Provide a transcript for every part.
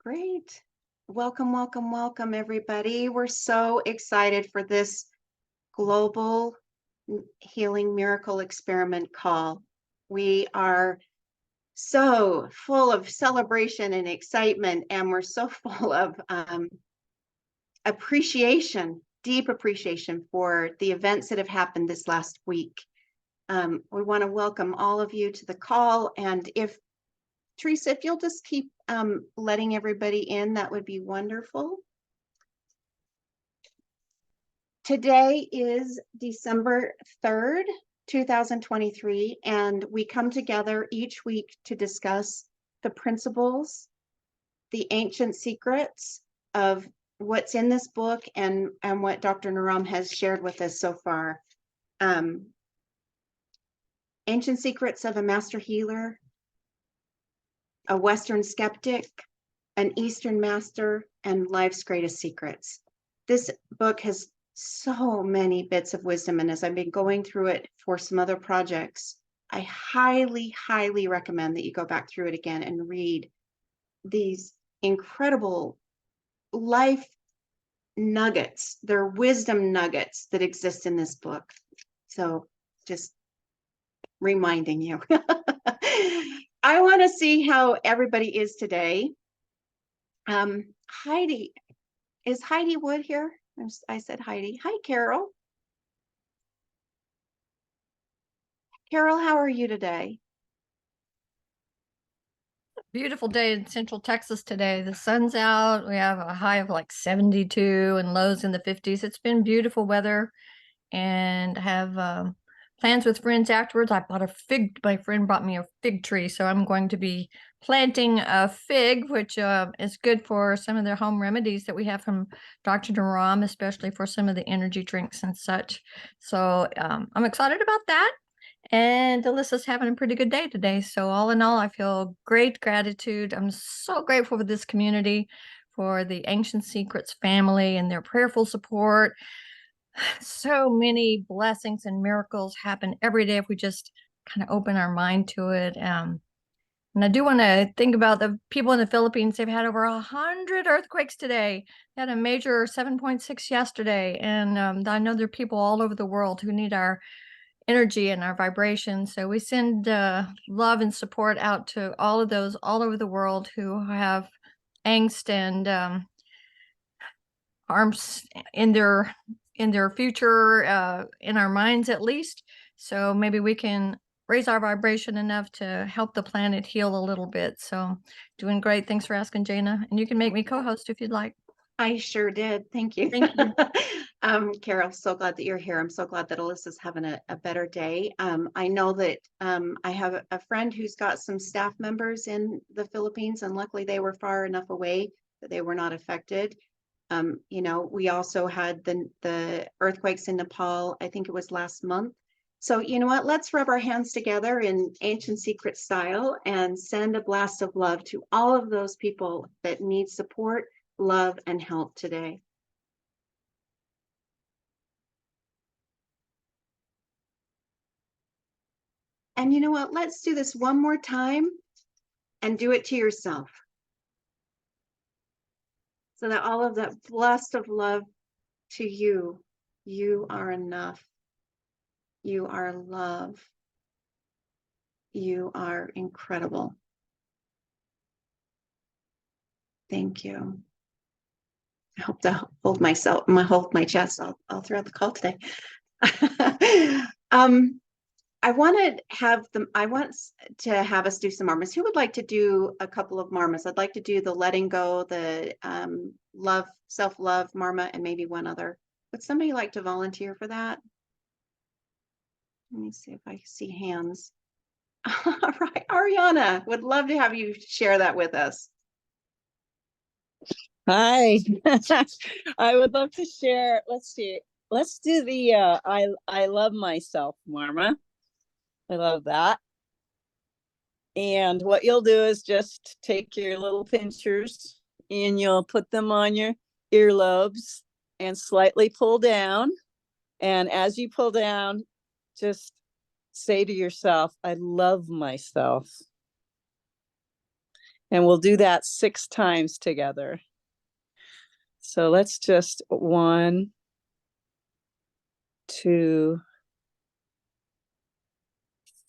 Great. Welcome, welcome, welcome, everybody. We're so excited for this global healing miracle experiment call. We are so full of celebration and excitement, and we're so full of appreciation, deep appreciation for the events that have happened this last week. We want to welcome all of you to the call, and if Teresa, if you'll just keep letting everybody in, that would be wonderful. Today is December 3rd, 2023, and we come together each week to discuss the principles, the ancient secrets of what's in this book and what Dr. Naram has shared with us so far. Ancient secrets of a master healer, a Western skeptic, an Eastern master, and life's greatest secrets. This book has so many bits of wisdom, and as I've been going through it for some other projects, I highly, highly recommend that you go back through it again and read these incredible life nuggets. They're wisdom nuggets that exist in this book. So just reminding you. I want to see how everybody is today. Heidi, is Heidi Wood here? I said Heidi. Hi, Carol. Carol, how are you today? Beautiful day in Central Texas today. The sun's out. We have a high of like 72 and lows in the 50s. It's been beautiful weather, and have plans with friends afterwards. I bought a fig. My friend brought me a fig tree, so I'm going to be planting a fig, which is good for some of the home remedies that we have from Dr. Naram, especially for some of the energy drinks and such. So I'm excited about that. And Alyssa's having a pretty good day today. So all in all, I feel great gratitude. I'm so grateful for this community, for the Ancient Secrets family and their prayerful support. So many blessings and miracles happen every day if we just kind of open our mind to it. And I do want to think about the people in the Philippines. They've had over 100 earthquakes today. They had a major 7.6 yesterday. And I know there are people all over the world who need our energy and our vibration. So we send love and support out to all of those all over the world who have angst and harms in their future, in our minds at least. So maybe we can raise our vibration enough to help the planet heal a little bit. So doing great. Thanks for asking, Jana. And you can make me co-host if you'd like. I sure did. Thank you. Thank you. Carol, so glad that you're here. I'm so glad that Alyssa's having a better day. I know that I have a friend who's got some staff members in the Philippines, and luckily they were far enough away that they were not affected. We also had the earthquakes in Nepal, I think it was last month. So you know what, let's rub our hands together in ancient secret style and send a blast of love to all of those people that need support, love, and help today. And you know what, let's do this one more time and do it to yourself. So that all of that blast of love to you, you are enough. You are love. You are incredible. Thank you. I hope to hold my chest all throughout the call today. I want to have us do some marmas. Who would like to do a couple of marmas? I'd like to do the letting go, the love, self-love marma, and maybe one other. Would somebody like to volunteer for that? Let me see if I see hands. All right, Ariana, would love to have you share that with us. Hi. I would love to share. Let's see. Let's do the I love myself, Marma. I love that. And what you'll do is just take your little pinchers and you'll put them on your earlobes and slightly pull down. And as you pull down, just say to yourself, I love myself. And we'll do that 6 times together. So let's just 1, 2,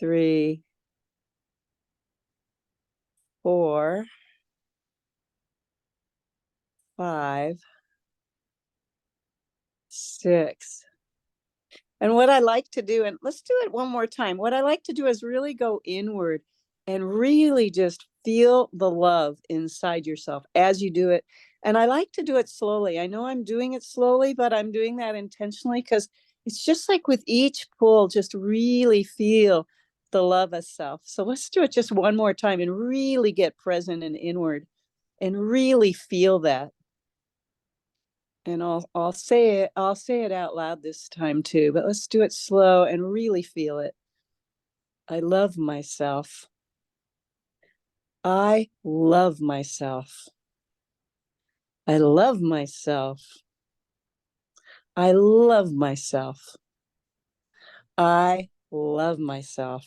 3, 4, 5, 6. And what I like to do, and let's do it one more time. What I like to do is really go inward and really just feel the love inside yourself as you do it. And I like to do it slowly. I know I'm doing it slowly, but I'm doing that intentionally because it's just like with each pull, just really feel the love of self. So let's do it just one more time and really get present and inward and really feel that. And I'll say it out loud this time too, but let's do it slow and really feel it. I love myself. I love myself. I love myself. I love myself. I love myself.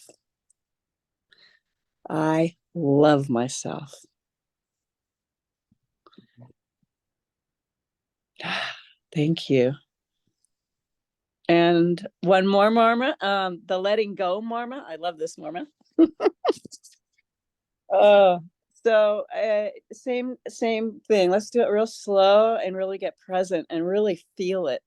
I love myself. Thank you. And one more, Marma, the letting go, Marma. I love this, Marma. So same thing. Let's do it real slow and really get present and really feel it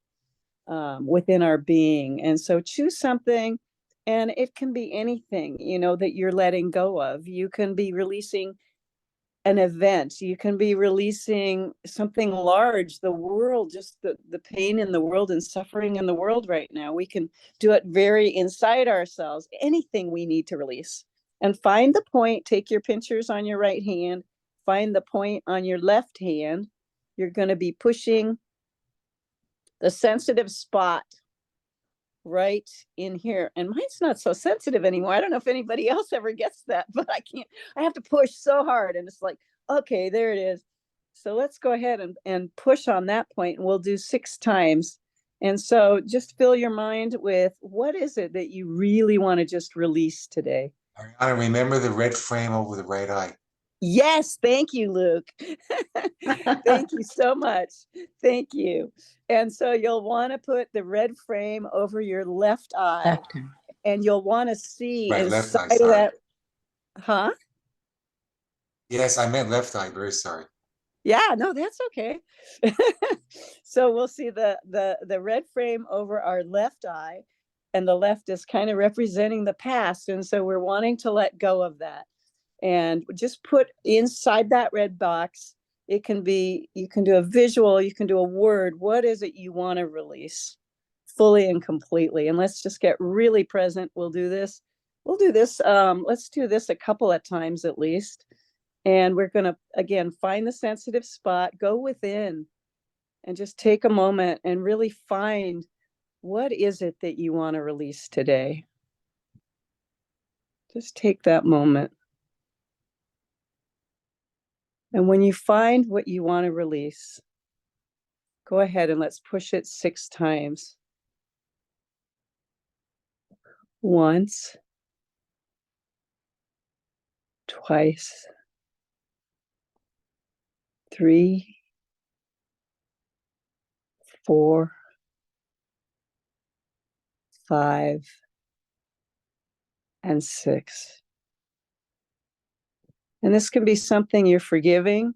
within our being. And so choose something, and it can be anything, that you're letting go of. You can be releasing an event. You can be releasing something large, the world, just the pain in the world and suffering in the world right now. We can do it very inside ourselves, anything we need to release. And find the point, take your pinchers on your right hand, find the point on your left hand. You're going to be pushing the sensitive spot right in here. And mine's not so sensitive anymore. I don't know if anybody else ever gets that, but I have to push so hard. And it's like, okay, there it is. So let's go ahead and push on that point, and we'll do 6 times. And so just fill your mind with, what is it that you really want to just release today? Ariana, remember the red frame over the right eye. Yes, thank you, Luke. Thank you so much. Thank you. And so you'll want to put the red frame over your left eye, and you'll want to see Right, left eye, inside of sorry. that. Huh? Yes, I meant left eye. Very sorry. Yeah, no, that's okay. So we'll see the red frame over our left eye, and the left is kind of representing the past. And so we're wanting to let go of that. And just put inside that red box, it can be, you can do a visual, you can do a word. What is it you want to release fully and completely? And let's just get really present. We'll do this. Let's do this a couple of times at least. And we're going to, again, find the sensitive spot, go within, and just take a moment and really find, what is it that you want to release today? Just take that moment. And when you find what you want to release, go ahead and let's push it 6 times. Once, twice, 3, 4, 5, and 6. And this can be something you're forgiving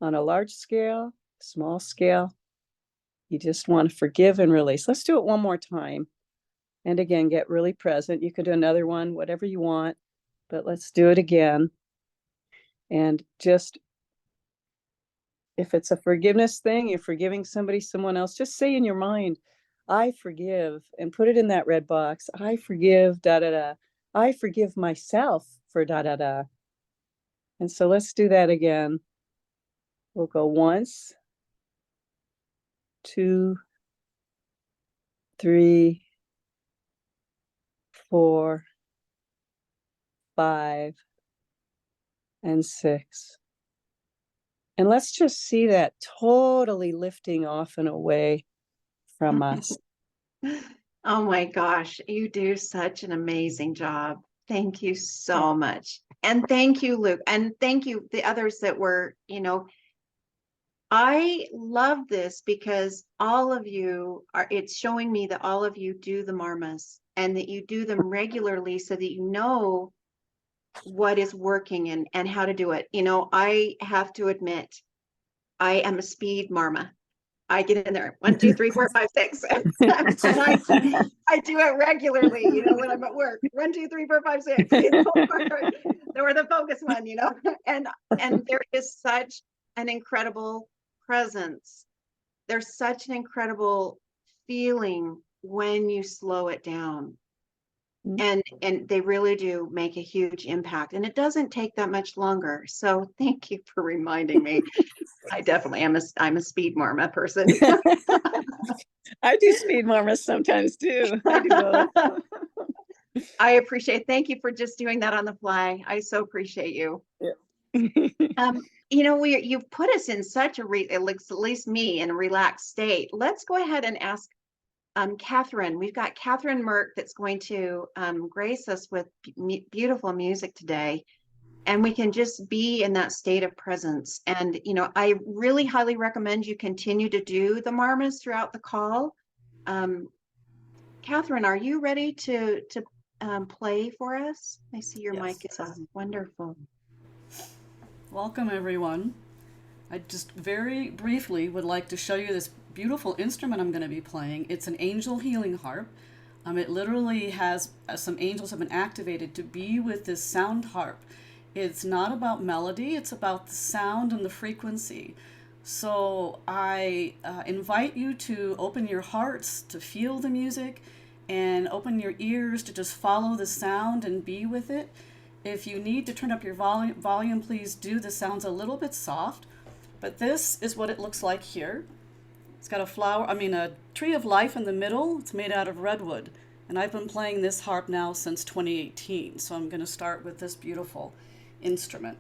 on a large scale, small scale. You just want to forgive and release. Let's do it one more time. And again, get really present. You can do another one, whatever you want, but let's do it again. And just, if it's a forgiveness thing, you're forgiving somebody, someone else, just say in your mind, I forgive, and put it in that red box. I forgive, da, da, da. I forgive myself for da, da, da. And so let's do that again. We'll go once, 2, 3, 4, 5, and 6. And let's just see that totally lifting off and away from us. Oh my gosh, you do such an amazing job. Thank you so much. And thank you, Luke. And thank you, the others that were, I love this because all of you it's showing me that all of you do the marmas and that you do them regularly so that you know what is working and how to do it. I have to admit, I am a speed marma. I get in there, 1, 2, 3, 4, 5, 6. And I do it regularly, when I'm at work. 1, 2, 3, 4, 5, 6. Or the focus one, and there is such an incredible presence. There's such an incredible feeling when you slow it down. And they really do make a huge impact, and it doesn't take that much longer. So thank you for reminding me. I definitely am I'm a speed marma person. I do speed marmas sometimes too. I do both. I appreciate. Thank you for just doing that on the fly. I so appreciate you. Yeah. You've put us in such at least me in a relaxed state. Let's go ahead and ask Catherine. We've got Catherine Munk that's going to grace us with beautiful music today. And we can just be in that state of presence. And, I really highly recommend you continue to do the marmas throughout the call. Catherine, are you ready to play for us? I see your mic is on. Wonderful. Welcome, everyone. I just very briefly would like to show you this beautiful instrument I'm going to be playing. It's an angel healing harp. It literally has some angels have been activated to be with this sound harp. It's not about melody, it's about the sound and the frequency. So I invite you to open your hearts to feel the music and open your ears to just follow the sound and be with it. If you need to turn up your volume, please do. The sound's a little bit soft, but this is what it looks like here. It's got a tree of life in the middle. It's made out of redwood. And I've been playing this harp now since 2018. So I'm going to start with this beautiful instrument.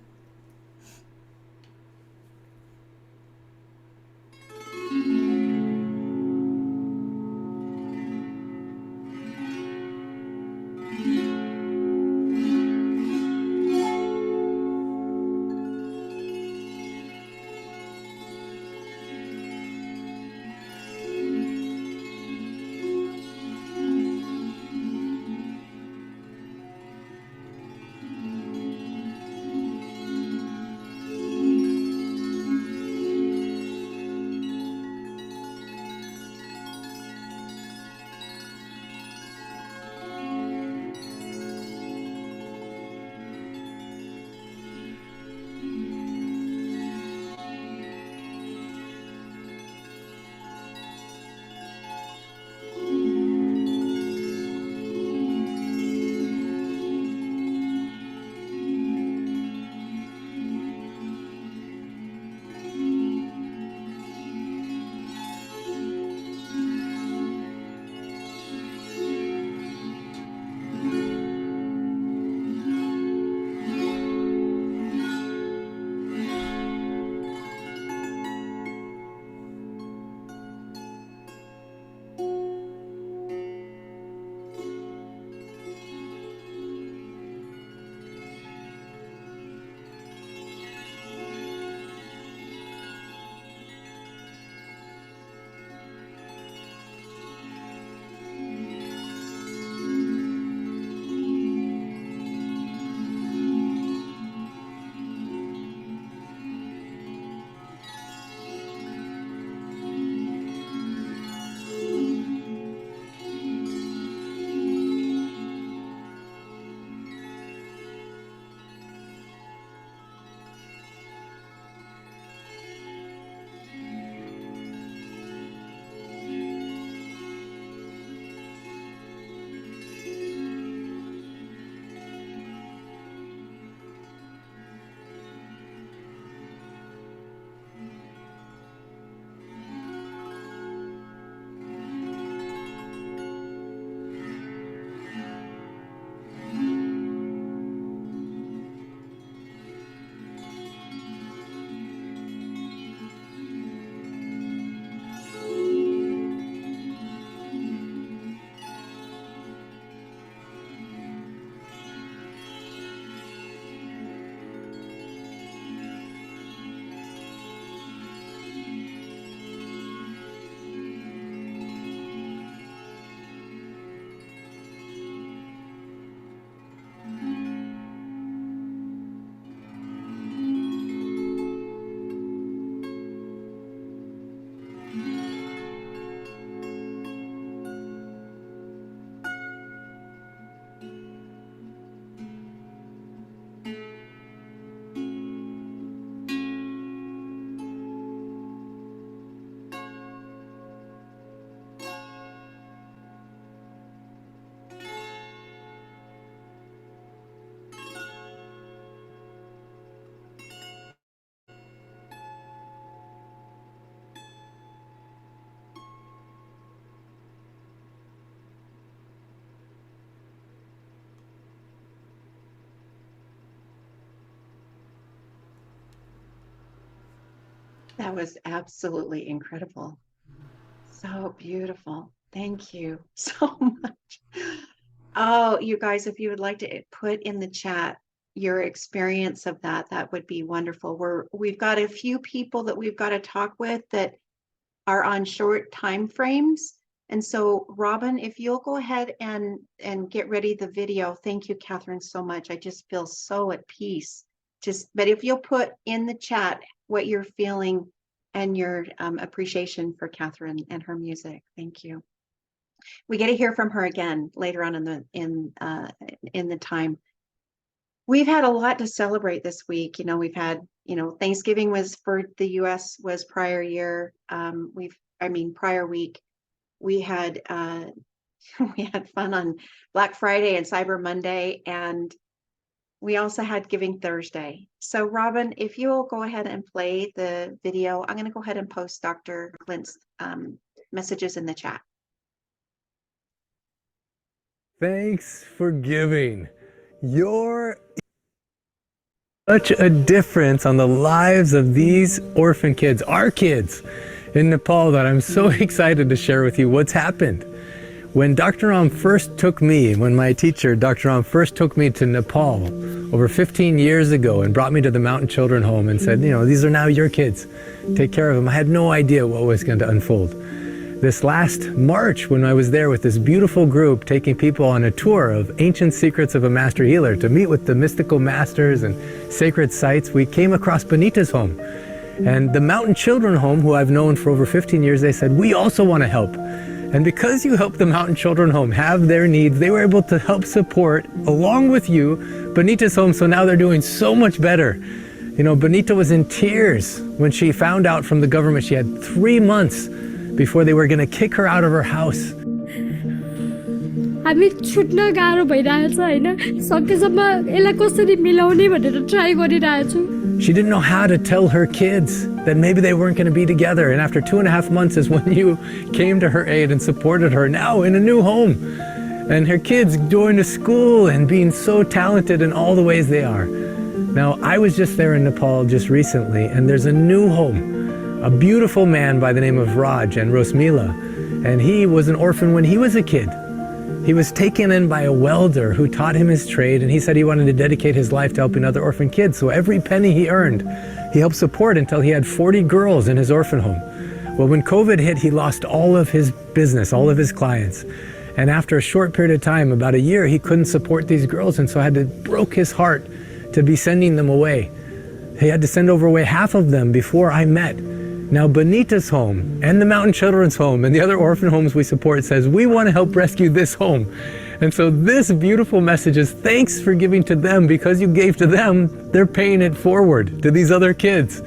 That was absolutely incredible. So beautiful. Thank you so much. Oh, you guys, if you would like to put in the chat your experience of that, that would be wonderful. We've got a few people that we've got to talk with that are on short time frames. And so, Robin, if you'll go ahead and get ready the video. Thank you, Catherine, so much. I just feel so at peace. But if you'll put in the chat what you're feeling and your appreciation for Catherine and her music. Thank you. We get to hear from her again later on in the time. We've had a lot to celebrate this week. We've had, Thanksgiving was for the US was prior year. Prior week. We had we had fun on Black Friday and Cyber Monday, and we also had Giving Thursday. So Robin, if you'll go ahead and play the video, I'm going to go ahead and post Dr. Clint's messages in the chat. Thanks for giving. You're such a difference on the lives of these orphan kids, our kids in Nepal, that I'm so excited to share with you what's happened. When Dr. Ram first took me, when my teacher, Dr. Ram, first took me to Nepal over 15 years ago and brought me to the Mountain Children Home and said, these are now your kids, take care of them. I had no idea what was going to unfold. This last March, when I was there with this beautiful group taking people on a tour of ancient secrets of a master healer to meet with the mystical masters and sacred sites, we came across Benita's home. And the Mountain Children Home, who I've known for over 15 years, they said, we also want to help. And because you helped the Mountain Children Home have their needs, they were able to help support, along with you, Benita's home. So now they're doing so much better. Benita was in tears when she found out from the government she had 3 months before they were going to kick her out of her house. हामी छुट्न गाह्रो भइरहेछ हैन सकेसम्म यसलाई कसरी मिलाउने भनेर try गरिरहेछु. She didn't know how to tell her kids that maybe they weren't going to be together. And after 2.5 months is when you came to her aid and supported her now in a new home. And her kids going to school and being so talented in all the ways they are. Now, I was just there in Nepal just recently, and there's a new home. A beautiful man by the name of Raj and Rosmila. And he was an orphan when he was a kid. He was taken in by a welder who taught him his trade, and he said he wanted to dedicate his life to helping other orphan kids. So every penny he earned, he helped support until he had 40 girls in his orphan home. Well, when COVID hit, he lost all of his business, all of his clients. And after a short period of time, about a year, he couldn't support these girls, and so broke his heart to be sending them away. He had to send away half of them before I met. Now, Benita's home and the Mountain Children's Home and the other orphan homes we support says, we want to help rescue this home. And so this beautiful message is thanks for giving to them. Because you gave to them, they're paying it forward to these other kids.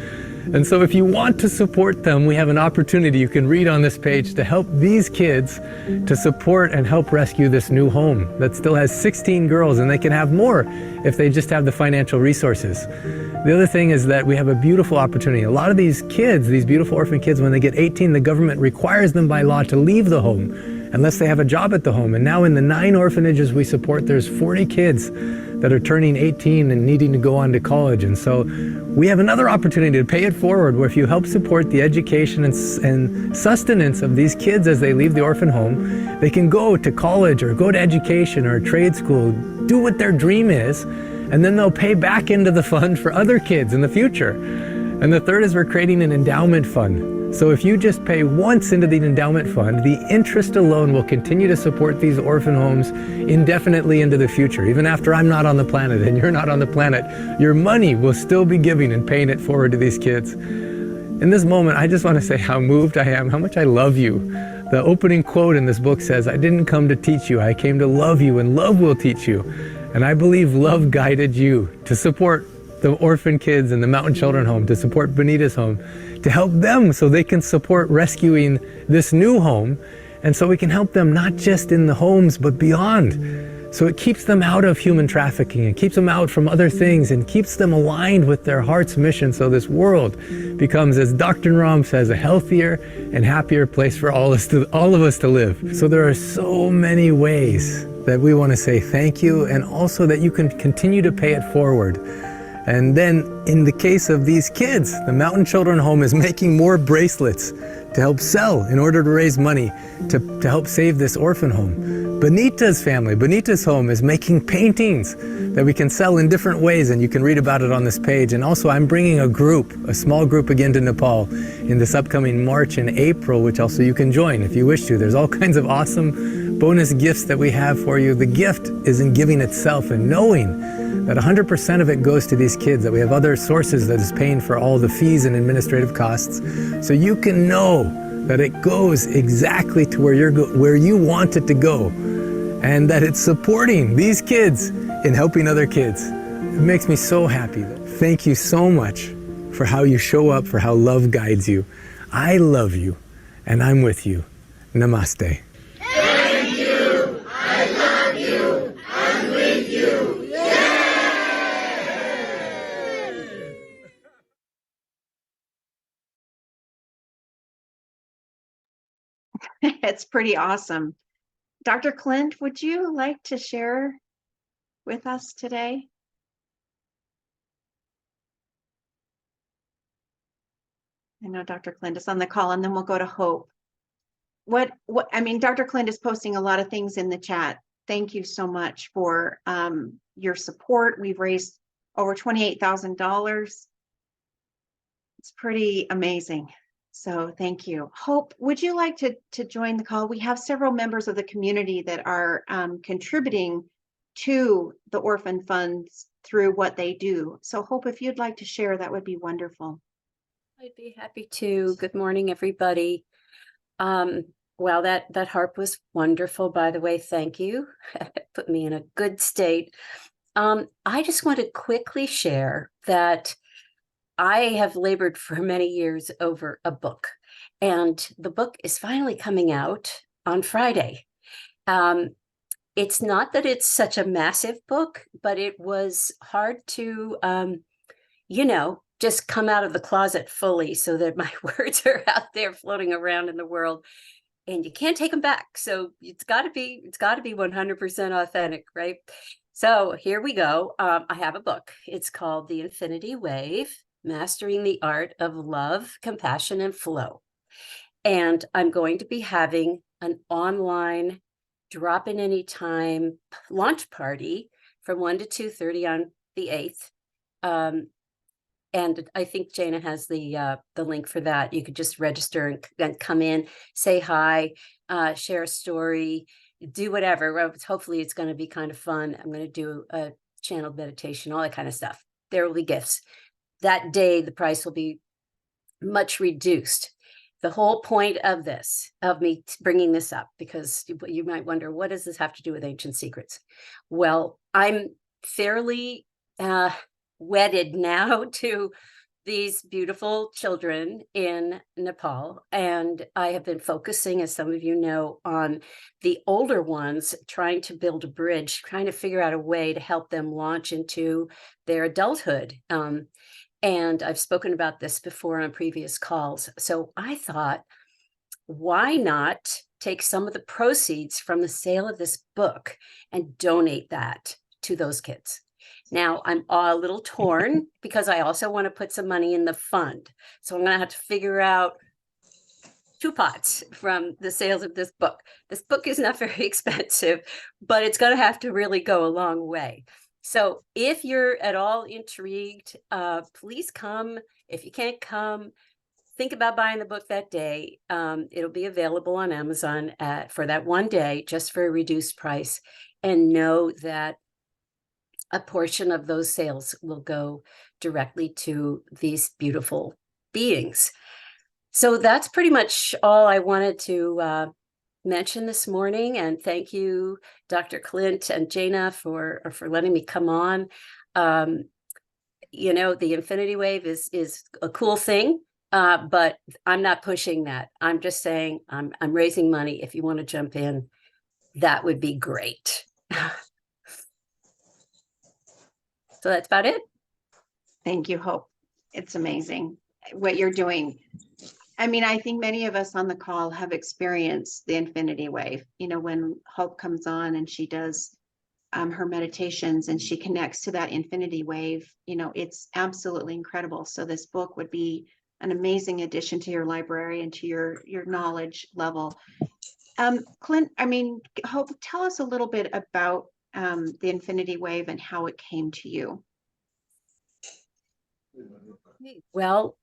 And so if you want to support them, we have an opportunity you can read on this page to help these kids to support and help rescue this new home that still has 16 girls, and they can have more if they just have the financial resources. The other thing is that we have a beautiful opportunity. A lot of these kids, these beautiful orphan kids, when they get 18, the government requires them by law to leave the home unless they have a job at the home. And now in the 9 orphanages we support, there's 40 kids that are turning 18 and needing to go on to college. And so we have another opportunity to pay it forward, where if you help support the education and sustenance of these kids as they leave the orphan home, they can go to college or go to education or trade school, do what their dream is, and then they'll pay back into the fund for other kids in the future. And the third is we're creating an endowment fund. So if you just pay once into the endowment fund, the interest alone will continue to support these orphan homes indefinitely into the future. Even after I'm not on the planet and you're not on the planet, your money will still be giving and paying it forward to these kids. In this moment, I just want to say how moved I am, how much I love you. The opening quote in this book says, I didn't come to teach you, I came to love you, and love will teach you. And I believe love guided you to support the orphan kids in the Mountain Children Home, to support Benita's home, to help them so they can support rescuing this new home, and so we can help them not just in the homes but beyond. So it keeps them out of human trafficking and keeps them out from other things and keeps them aligned with their heart's mission, so this world becomes, as Dr. Ram says, a healthier and happier place for all of us to live. So there are so many ways that we want to say thank you, and also that you can continue to pay it forward. And then in the case of these kids, the Mountain Children Home is making more bracelets to help sell in order to raise money to help save this orphan home. Benita's family, Benita's home, is making paintings that we can sell in different ways, and you can read about it on this page. And also I'm bringing a small group again to Nepal in this upcoming March and April, which also you can join if you wish to. There's all kinds of awesome bonus gifts that we have for you. The gift is in giving itself and knowing that 100% of it goes to these kids, that we have other sources that is paying for all the fees and administrative costs. So you can know that it goes exactly to where you want it to go, and that it's supporting these kids in helping other kids. It makes me so happy. Thank you so much for how you show up, for how love guides you. I love you, and I'm with you. Namaste. Thank you. I love you. I'm with you. It's pretty awesome. Dr. Clint, would you like to share with us today? I know Dr. Clint is on the call, and then we'll go to Hope. I mean, Dr. Clint is posting a lot of things in the chat. Thank you so much for your support. We've raised over $28,000. It's pretty amazing. So thank you. Hope, would you like to join the call? We have several members of the community that are contributing to the orphan funds through what they do. So Hope, if you'd like to share, that would be wonderful. I'd be happy to. Good morning, everybody. Well, that harp was wonderful, by the way. Thank you. Put me in a good state. I just want to quickly share that I have labored for many years over a book, and the book is finally coming out on Friday. It's not that it's such a massive book, but it was hard to, just come out of the closet fully so that my words are out there floating around in the world, and you can't take them back. So it's got to be 100% authentic, right? So here we go. I have a book. It's called The Infinity Wave: Mastering the Art of Love, Compassion, and Flow. And I'm going to be having an online drop-in anytime launch party from 1 to 2:30 on the 8th. And I think Jana has the link for that. You could just register and come in, say hi, share a story, do whatever. Hopefully it's going to be kind of fun. I'm going to do a channeled meditation, all that kind of stuff. There will be gifts. That day, the price will be much reduced. The whole point of this, of me bringing this up, because you might wonder, what does this have to do with Ancient Secrets? Well, I'm fairly wedded now to these beautiful children in Nepal. And I have been focusing, as some of you know, on the older ones, trying to build a bridge, trying to figure out a way to help them launch into their adulthood. And I've spoken about this before on previous calls. So I thought, why not take some of the proceeds from the sale of this book and donate that to those kids? Now, I'm a little torn because I also want to put some money in the fund. So I'm going to have to figure out two pots from the sales of this book. This book is not very expensive, but it's going to have to really go a long way. So if you're at all intrigued, please come. If you can't come, think about buying the book that day. It'll be available on Amazon for that one day, just for a reduced price. And know that a portion of those sales will go directly to these beautiful beings. So that's pretty much all I wanted to mention this morning. And thank you, Dr. Clint and Jana, for letting me come on. The Infinity Wave is a cool thing, but I'm not pushing that. I'm just saying I'm raising money. If you want to jump in, that would be great. So that's about it. Thank you, Hope. It's amazing what you're doing. I mean, I think many of us on the call have experienced the Infinity Wave. When Hope comes on and she does her meditations, and she connects to that infinity wave. It's absolutely incredible. So this book would be an amazing addition to your library and to your knowledge level. Clint, Hope, tell us a little bit about the infinity wave and how it came to you. Well,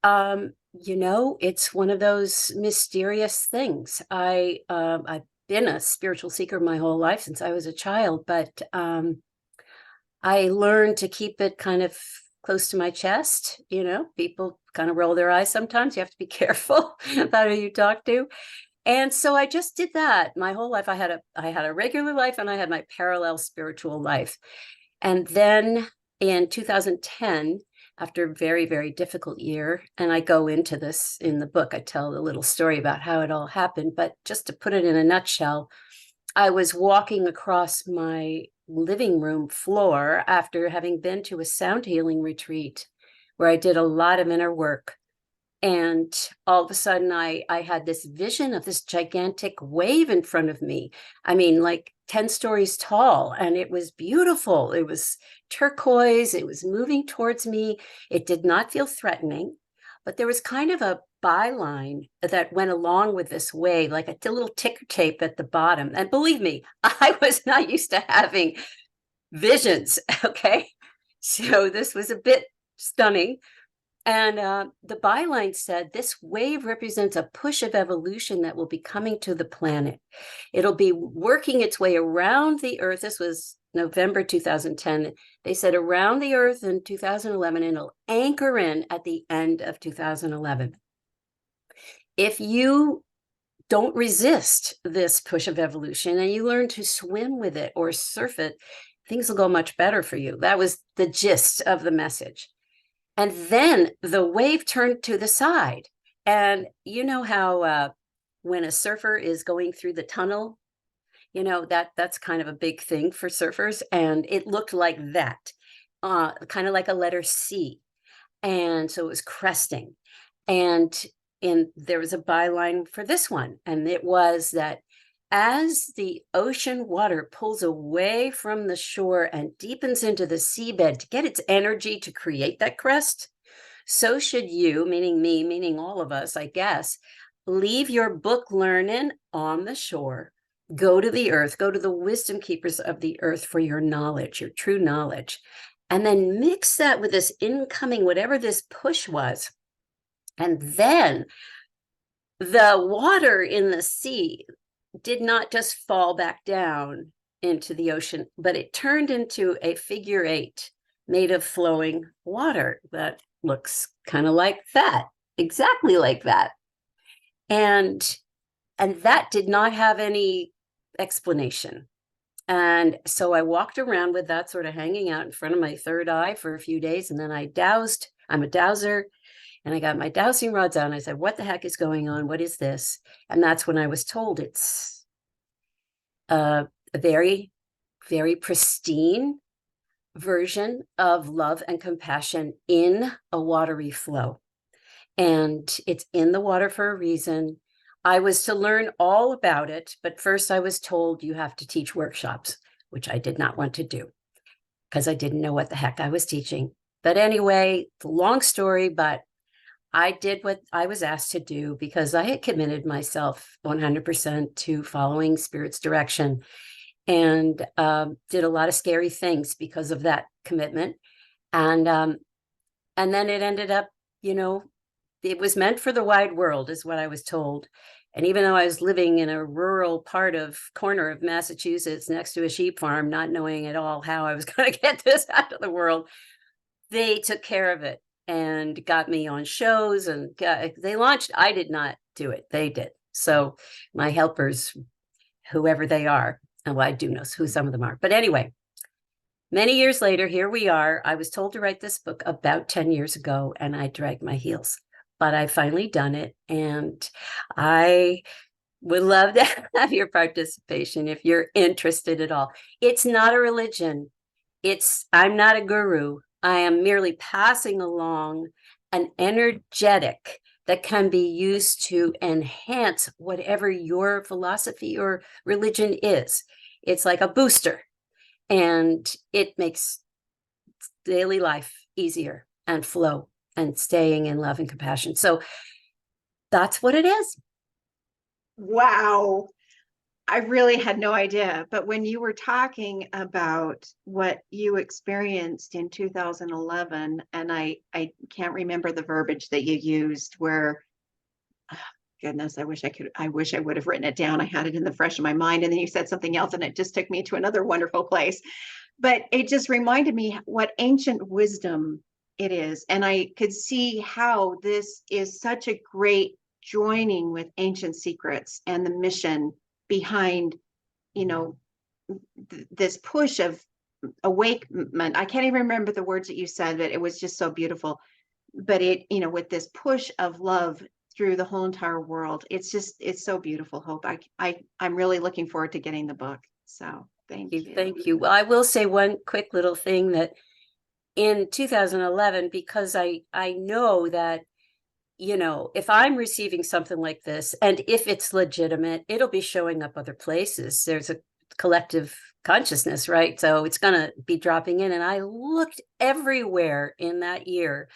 it's one of those mysterious things. I've been a spiritual seeker my whole life since I was a child, but I learned to keep it kind of close to my chest. People kind of roll their eyes sometimes. You have to be careful about who you talk to. And so I just did that my whole life. I had a regular life and I had my parallel spiritual life. And then in 2010, after a very, very difficult year, and I go into this in the book, I tell a little story about how it all happened, but just to put it in a nutshell, I was walking across my living room floor after having been to a sound healing retreat where I did a lot of inner work. And all of a sudden, I had this vision of this gigantic wave in front of me. Like 10 stories tall, and it was beautiful. It was turquoise. It was moving towards me. It did not feel threatening, but there was kind of a byline that went along with this wave, like a little ticker tape at the bottom. And believe me, I was not used to having visions. Okay. So this was a bit stunning. And the byline said, this wave represents a push of evolution that will be coming to the planet. It'll be working its way around the Earth. This was November 2010. They said around the Earth in 2011, and it'll anchor in at the end of 2011. If you don't resist this push of evolution and you learn to swim with it or surf it, things will go much better for you. That was the gist of the message. And then the wave turned to the side. And you know how when a surfer is going through the tunnel, that's kind of a big thing for surfers. And it looked like that, kind of like a letter C. And so it was cresting. And there was a byline for this one. And it was that as the ocean water pulls away from the shore and deepens into the seabed to get its energy to create that crest, so should you, meaning me, meaning all of us, I guess, leave your book learning on the shore, go to the earth, go to the wisdom keepers of the earth for your knowledge, your true knowledge, and then mix that with this incoming, whatever this push was. And then the water in the sea did not just fall back down into the ocean, but it turned into a figure 8 made of flowing water that looks kind of like that, exactly like that. And that did not have any explanation. And so I walked around with that sort of hanging out in front of my third eye for a few days. And then I dowsed. I'm a dowser. And I got my dowsing rods out and I said, what the heck is going on? What is this? And that's when I was told it's a very, very pristine version of love and compassion in a watery flow. And it's in the water for a reason. I was to learn all about it, but first I was told you have to teach workshops, which I did not want to do because I didn't know what the heck I was teaching. But anyway, it's a long story, but I did what I was asked to do because I had committed myself 100% to following Spirit's direction and did a lot of scary things because of that commitment. And then it ended up, it was meant for the wide world is what I was told. And even though I was living in a rural corner of Massachusetts next to a sheep farm, not knowing at all how I was going to get this out of the world, they took care of it and got me on shows and they launched. I did not do it. They did. So my helpers, whoever they are, well, I do know who some of them are. But anyway, many years later, here we are. I was told to write this book about 10 years ago and I dragged my heels, but I finally done it. And I would love to have your participation if you're interested at all. It's not a religion. I'm not a guru. I am merely passing along an energetic that can be used to enhance whatever your philosophy or religion is. It's like a booster. and it makes daily life easier and flow and staying in love and compassion. So that's what it is. Wow. I really had no idea. But when you were talking about what you experienced in 2011, and I can't remember the verbiage that you used where, oh, goodness, I wish I would have written it down. I had it in the fresh of my mind. And then you said something else and it just took me to another wonderful place. But it just reminded me what ancient wisdom it is. And I could see how this is such a great joining with ancient secrets and the mission behind, this push of awakening. I can't even remember the words that you said, but it was just so beautiful. But with this push of love through the whole entire world, it's so beautiful, Hope. I'm really looking forward to getting the book. So thank you. Thank you. Well, I will say one quick little thing, that in 2011, because I know that, if I'm receiving something like this, and if it's legitimate, it'll be showing up other places. There's a collective consciousness, right? So it's going to be dropping in. And I looked everywhere in that year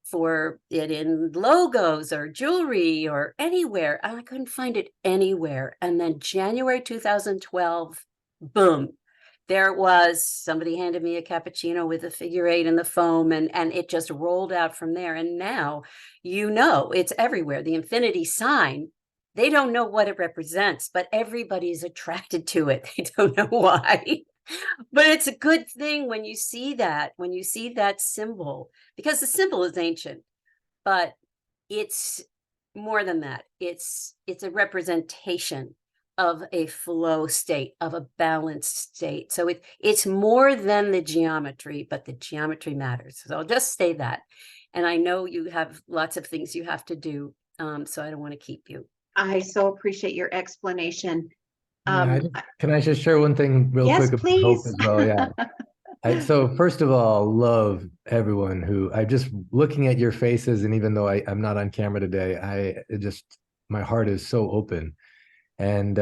for it in logos or jewelry or anywhere, and I couldn't find it anywhere. And then January 2012, boom, there it was. Somebody handed me a cappuccino with a figure 8 in the foam, and it just rolled out from there. And now, it's everywhere. The infinity sign, they don't know what it represents, but everybody's attracted to it. They don't know why. But it's a good thing when you see that symbol, because the symbol is ancient, but it's more than that. It's a representation of a flow state, of a balanced state. So it's more than the geometry, but the geometry matters. So I'll just say that. And I know you have lots of things you have to do, so I don't want to keep you. I so appreciate your explanation. Can I just share one thing real yes, quick please. about Hope as well? Yeah. So first of all, love everyone who I just looking at your faces, and even though I'm not on camera today, my heart is so open. And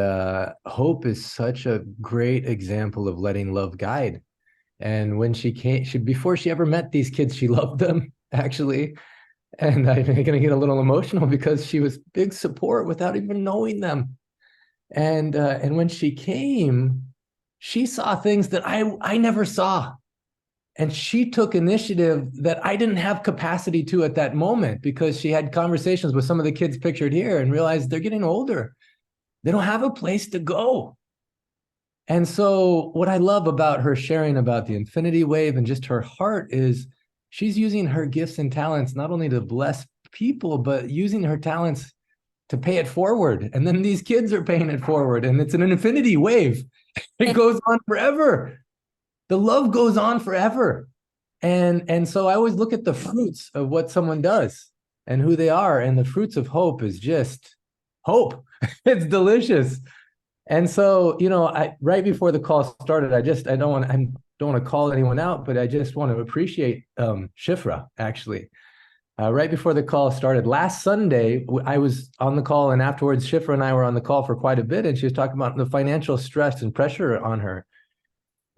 Hope is such a great example of letting love guide. And when before she ever met these kids, she loved them actually. And I'm going to get a little emotional because she was big support without even knowing them. And when she came, she saw things that I never saw. And she took initiative that I didn't have capacity to at that moment, because she had conversations with some of the kids pictured here and realized they're getting older. They don't have a place to go. And so what I love about her sharing about the infinity wave and just her heart is she's using her gifts and talents not only to bless people, but using her talents to pay it forward. And then these kids are paying it forward. And it's an infinity wave. It goes on forever. The love goes on forever. And so I always look at the fruits of what someone does and who they are. And the fruits of Hope is just hope. It's delicious. And so, right before the call started, I don't want to call anyone out, but I just want to appreciate Shifra, actually. Right before the call started last Sunday, I was on the call, and afterwards, Shifra and I were on the call for quite a bit, and she was talking about the financial stress and pressure on her.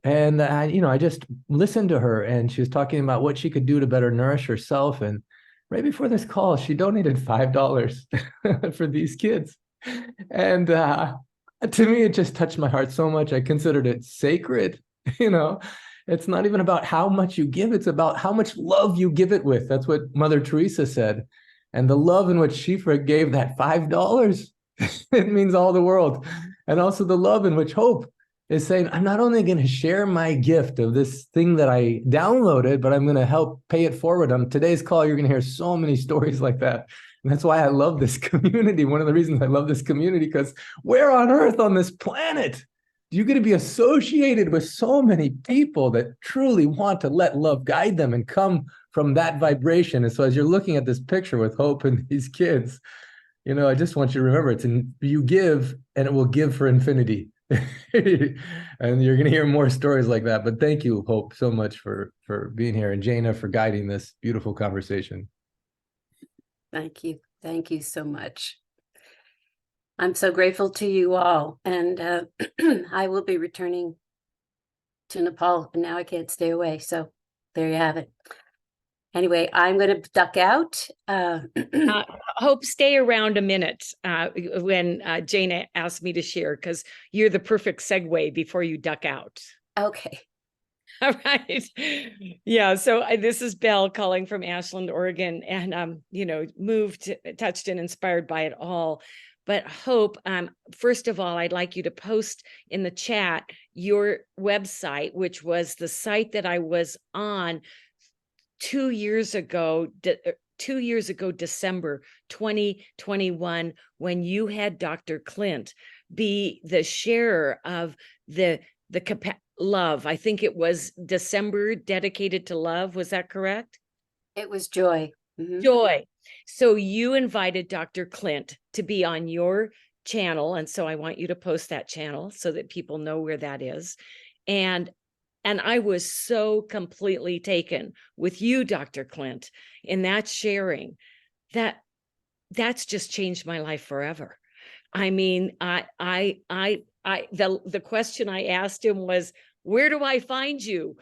And I just listened to her, and she was talking about what she could do to better nourish herself. And right before this call, she donated $5 for these kids. And to me, it just touched my heart so much. I considered it sacred. It's not even about how much you give. It's about how much love you give it with. That's what Mother Teresa said. And the love in which Shifra gave that $5, it means all the world. And also the love in which Hope is saying, I'm not only going to share my gift of this thing that I downloaded, but I'm going to help pay it forward. On today's call, you're going to hear so many stories like that. And that's why I love this community. One of the reasons I love this community, because where on earth on this planet do you get to be associated with so many people that truly want to let love guide them and come from that vibration? And so as you're looking at this picture with Hope and these kids, I just want you to remember you give and it will give for infinity. And you're going to hear more stories like that. But thank you, Hope, so much for being here, and Jana for guiding this beautiful conversation. Thank you. Thank you so much. I'm so grateful to you all. And I will be returning to Nepal, and now I can't stay away. So there you have it. Anyway, I'm going to duck out. Hope, stay around a minute when Jana asked me to share, because you're the perfect segue before you duck out. Okay. All right. Yeah. So this is Belle calling from Ashland, Oregon, and moved, touched, and inspired by it all. But Hope, first of all, I'd like you to post in the chat your website, which was the site that I was on 2 years ago, December 2021, when you had Dr. Clint be the sharer of the love. I think it was December dedicated to love. Was that correct? It was joy. Mm-hmm. Joy. So you invited Dr. Clint to be on your channel. And so I want you to post that channel so that people know where that is. And I was so completely taken with you, Dr. Clint, in that sharing that's just changed my life forever. I mean, the question I asked him was, where do I find you?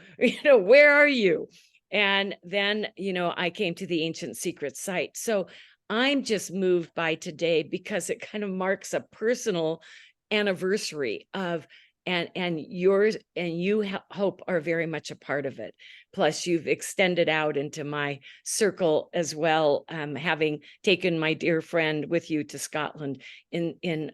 Where are you? And then, I came to the Ancient Secrets site. So I'm just moved by today because it kind of marks a personal anniversary of, and yours and you, Hope, are very much a part of it. Plus, you've extended out into my circle as well, having taken my dear friend with you to Scotland in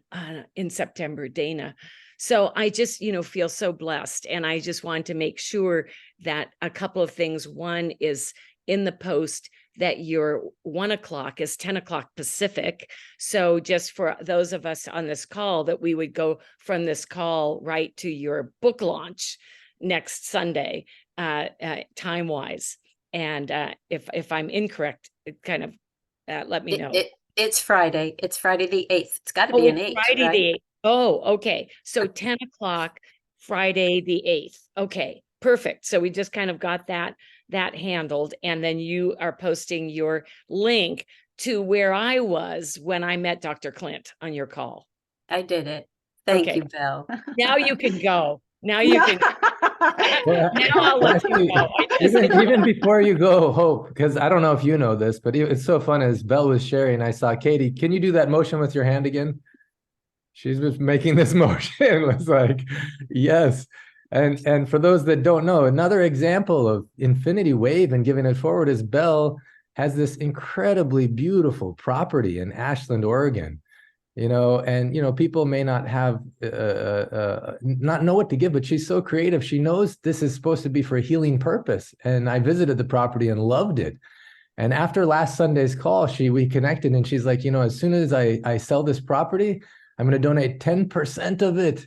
September, Dana. So I just, feel so blessed. And I just want to make sure that a couple of things. One is in the post that your 1 o'clock is 10 o'clock Pacific. So just for those of us on this call, that we would go from this call right to your book launch next Sunday, time-wise. And if I'm incorrect, it kind of let me know. It's Friday. It's Friday the 8th. It's got to be an 8th, Friday right? the 8th. Oh, okay. So 10 o'clock, Friday the 8th. Okay, perfect. So we just kind of got that handled. And then you are posting your link to where I was when I met Dr. Clint on your call. I did it. Thank you, Belle. Now you can go. Now you can. Well, now I'll let you go. even before you go, Hope, because I don't know if you know this, but it's so fun. As Belle was sharing, I saw Katie. Can you do that motion with your hand again? She's just making this motion. It's like, yes. And for those that don't know, another example of infinity wave and giving it forward is Belle has this incredibly beautiful property in Ashland, Oregon. And people may not have not know what to give, but she's so creative. She knows this is supposed to be for a healing purpose. And I visited the property and loved it. And after last Sunday's call, we connected, and she's like, as soon as I sell this property, I'm going to donate 10% of it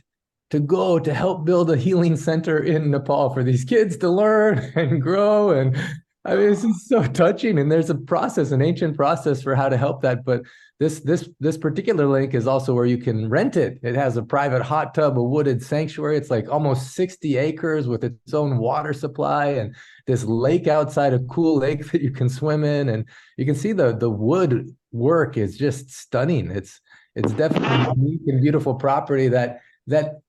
to help build a healing center in Nepal for these kids to learn and grow. And I mean, this is so touching. And there's a process, an ancient process for how to help that. But this particular link is also where you can rent it. It has a private hot tub, a wooded sanctuary. It's like almost 60 acres with its own water supply, and this lake outside, a cool lake that you can swim in. And you can see the wood work is just stunning. It's definitely a unique and beautiful property that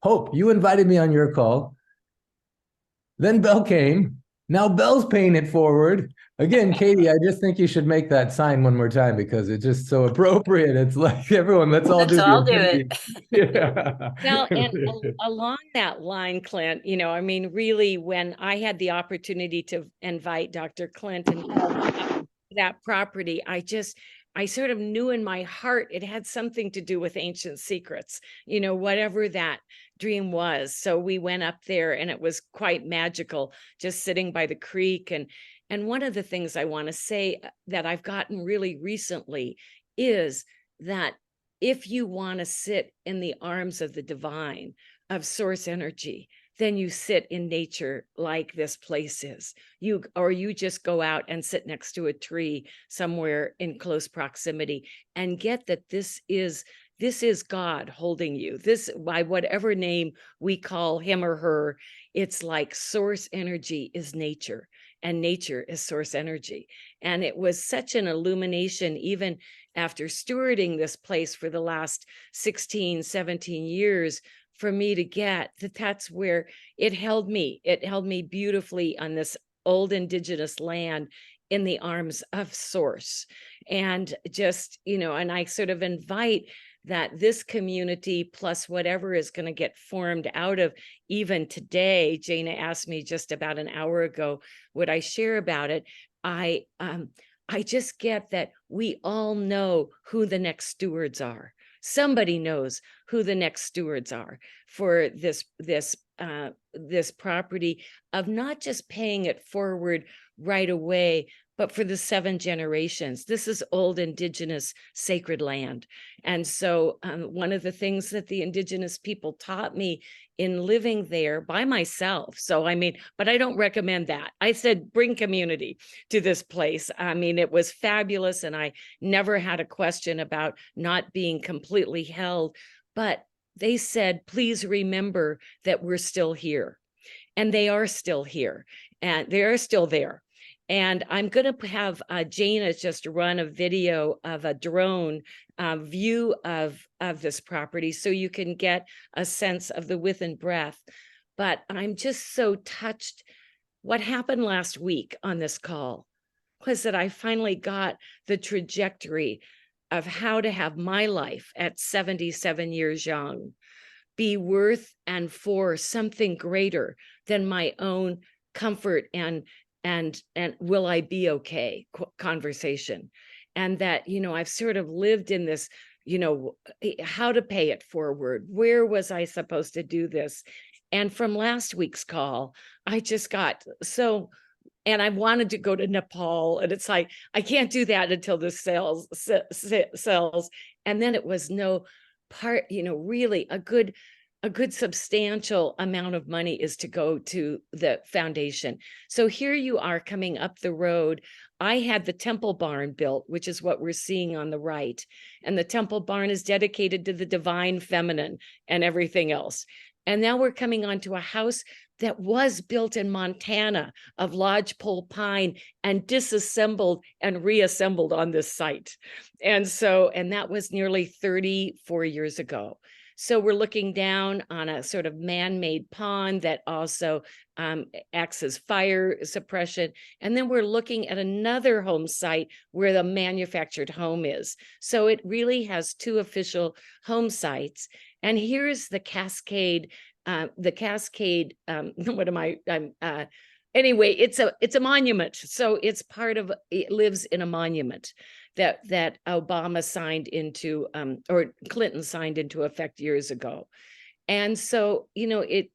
Hope, you invited me on your call. Then Belle came. Now Belle's paying it forward. Again, Katie, I just think you should make that sign one more time because it's just so appropriate. It's like, everyone, let's all do it. Yeah. Well, and along that line, Clint, really, when I had the opportunity to invite Dr. Clint and that property, I sort of knew in my heart it had something to do with Ancient Secrets, whatever that dream was. So we went up there, and it was quite magical, just sitting by the creek. And one of the things I want to say that I've gotten really recently is that if you want to sit in the arms of the divine, of source energy, then you sit in nature like this place is. You just go out and sit next to a tree somewhere in close proximity and get that this is God holding you. This, by whatever name we call him or her, it's like source energy is nature. and nature is source energy. And it was such an illumination, even after stewarding this place for the last 16, 17 years, for me to get that that's where it held me. It held me beautifully on this old indigenous land in the arms of source. And just, and I sort of invite that this community plus whatever is going to get formed out of even today. Jana asked me just about an hour ago, would I share about it? I just get that we all know who the next stewards are. Somebody knows who the next stewards are for this property, of not just paying it forward right away, but for the 7 generations. This is old indigenous sacred land. And so one of the things that the indigenous people taught me in living there by myself. So, but I don't recommend that. I said, bring community to this place. It was fabulous. And I never had a question about not being completely held, but they said, please remember that we're still here. And they are still here, and they are still there. And I'm going to have Jana just run a video of a drone view of this property so you can get a sense of the width and breadth. But I'm just so touched. What happened last week on this call was that I finally got the trajectory of how to have my life at 77 years young be worth and for something greater than my own comfort and will I be okay conversation. And that, I've sort of lived in this, how to pay it forward. Where was I supposed to do this? And from last week's call, I just got so, and I wanted to go to Nepal, and it's like, I can't do that until this sells. And then it was no part, really a good substantial amount of money is to go to the foundation. So here you are coming up the road. I had the temple barn built, which is what we're seeing on the right. And the temple barn is dedicated to the divine feminine and everything else. And now we're coming onto a house that was built in Montana of lodgepole pine and disassembled and reassembled on this site. And that was nearly 34 years ago. So we're looking down on a sort of man-made pond that also acts as fire suppression. And then we're looking at another home site where the manufactured home is. So it really has 2 official home sites. And here's the Cascade, anyway, it's a monument. So it's it lives in a monument that Obama signed into, or Clinton signed into effect years ago. And so, I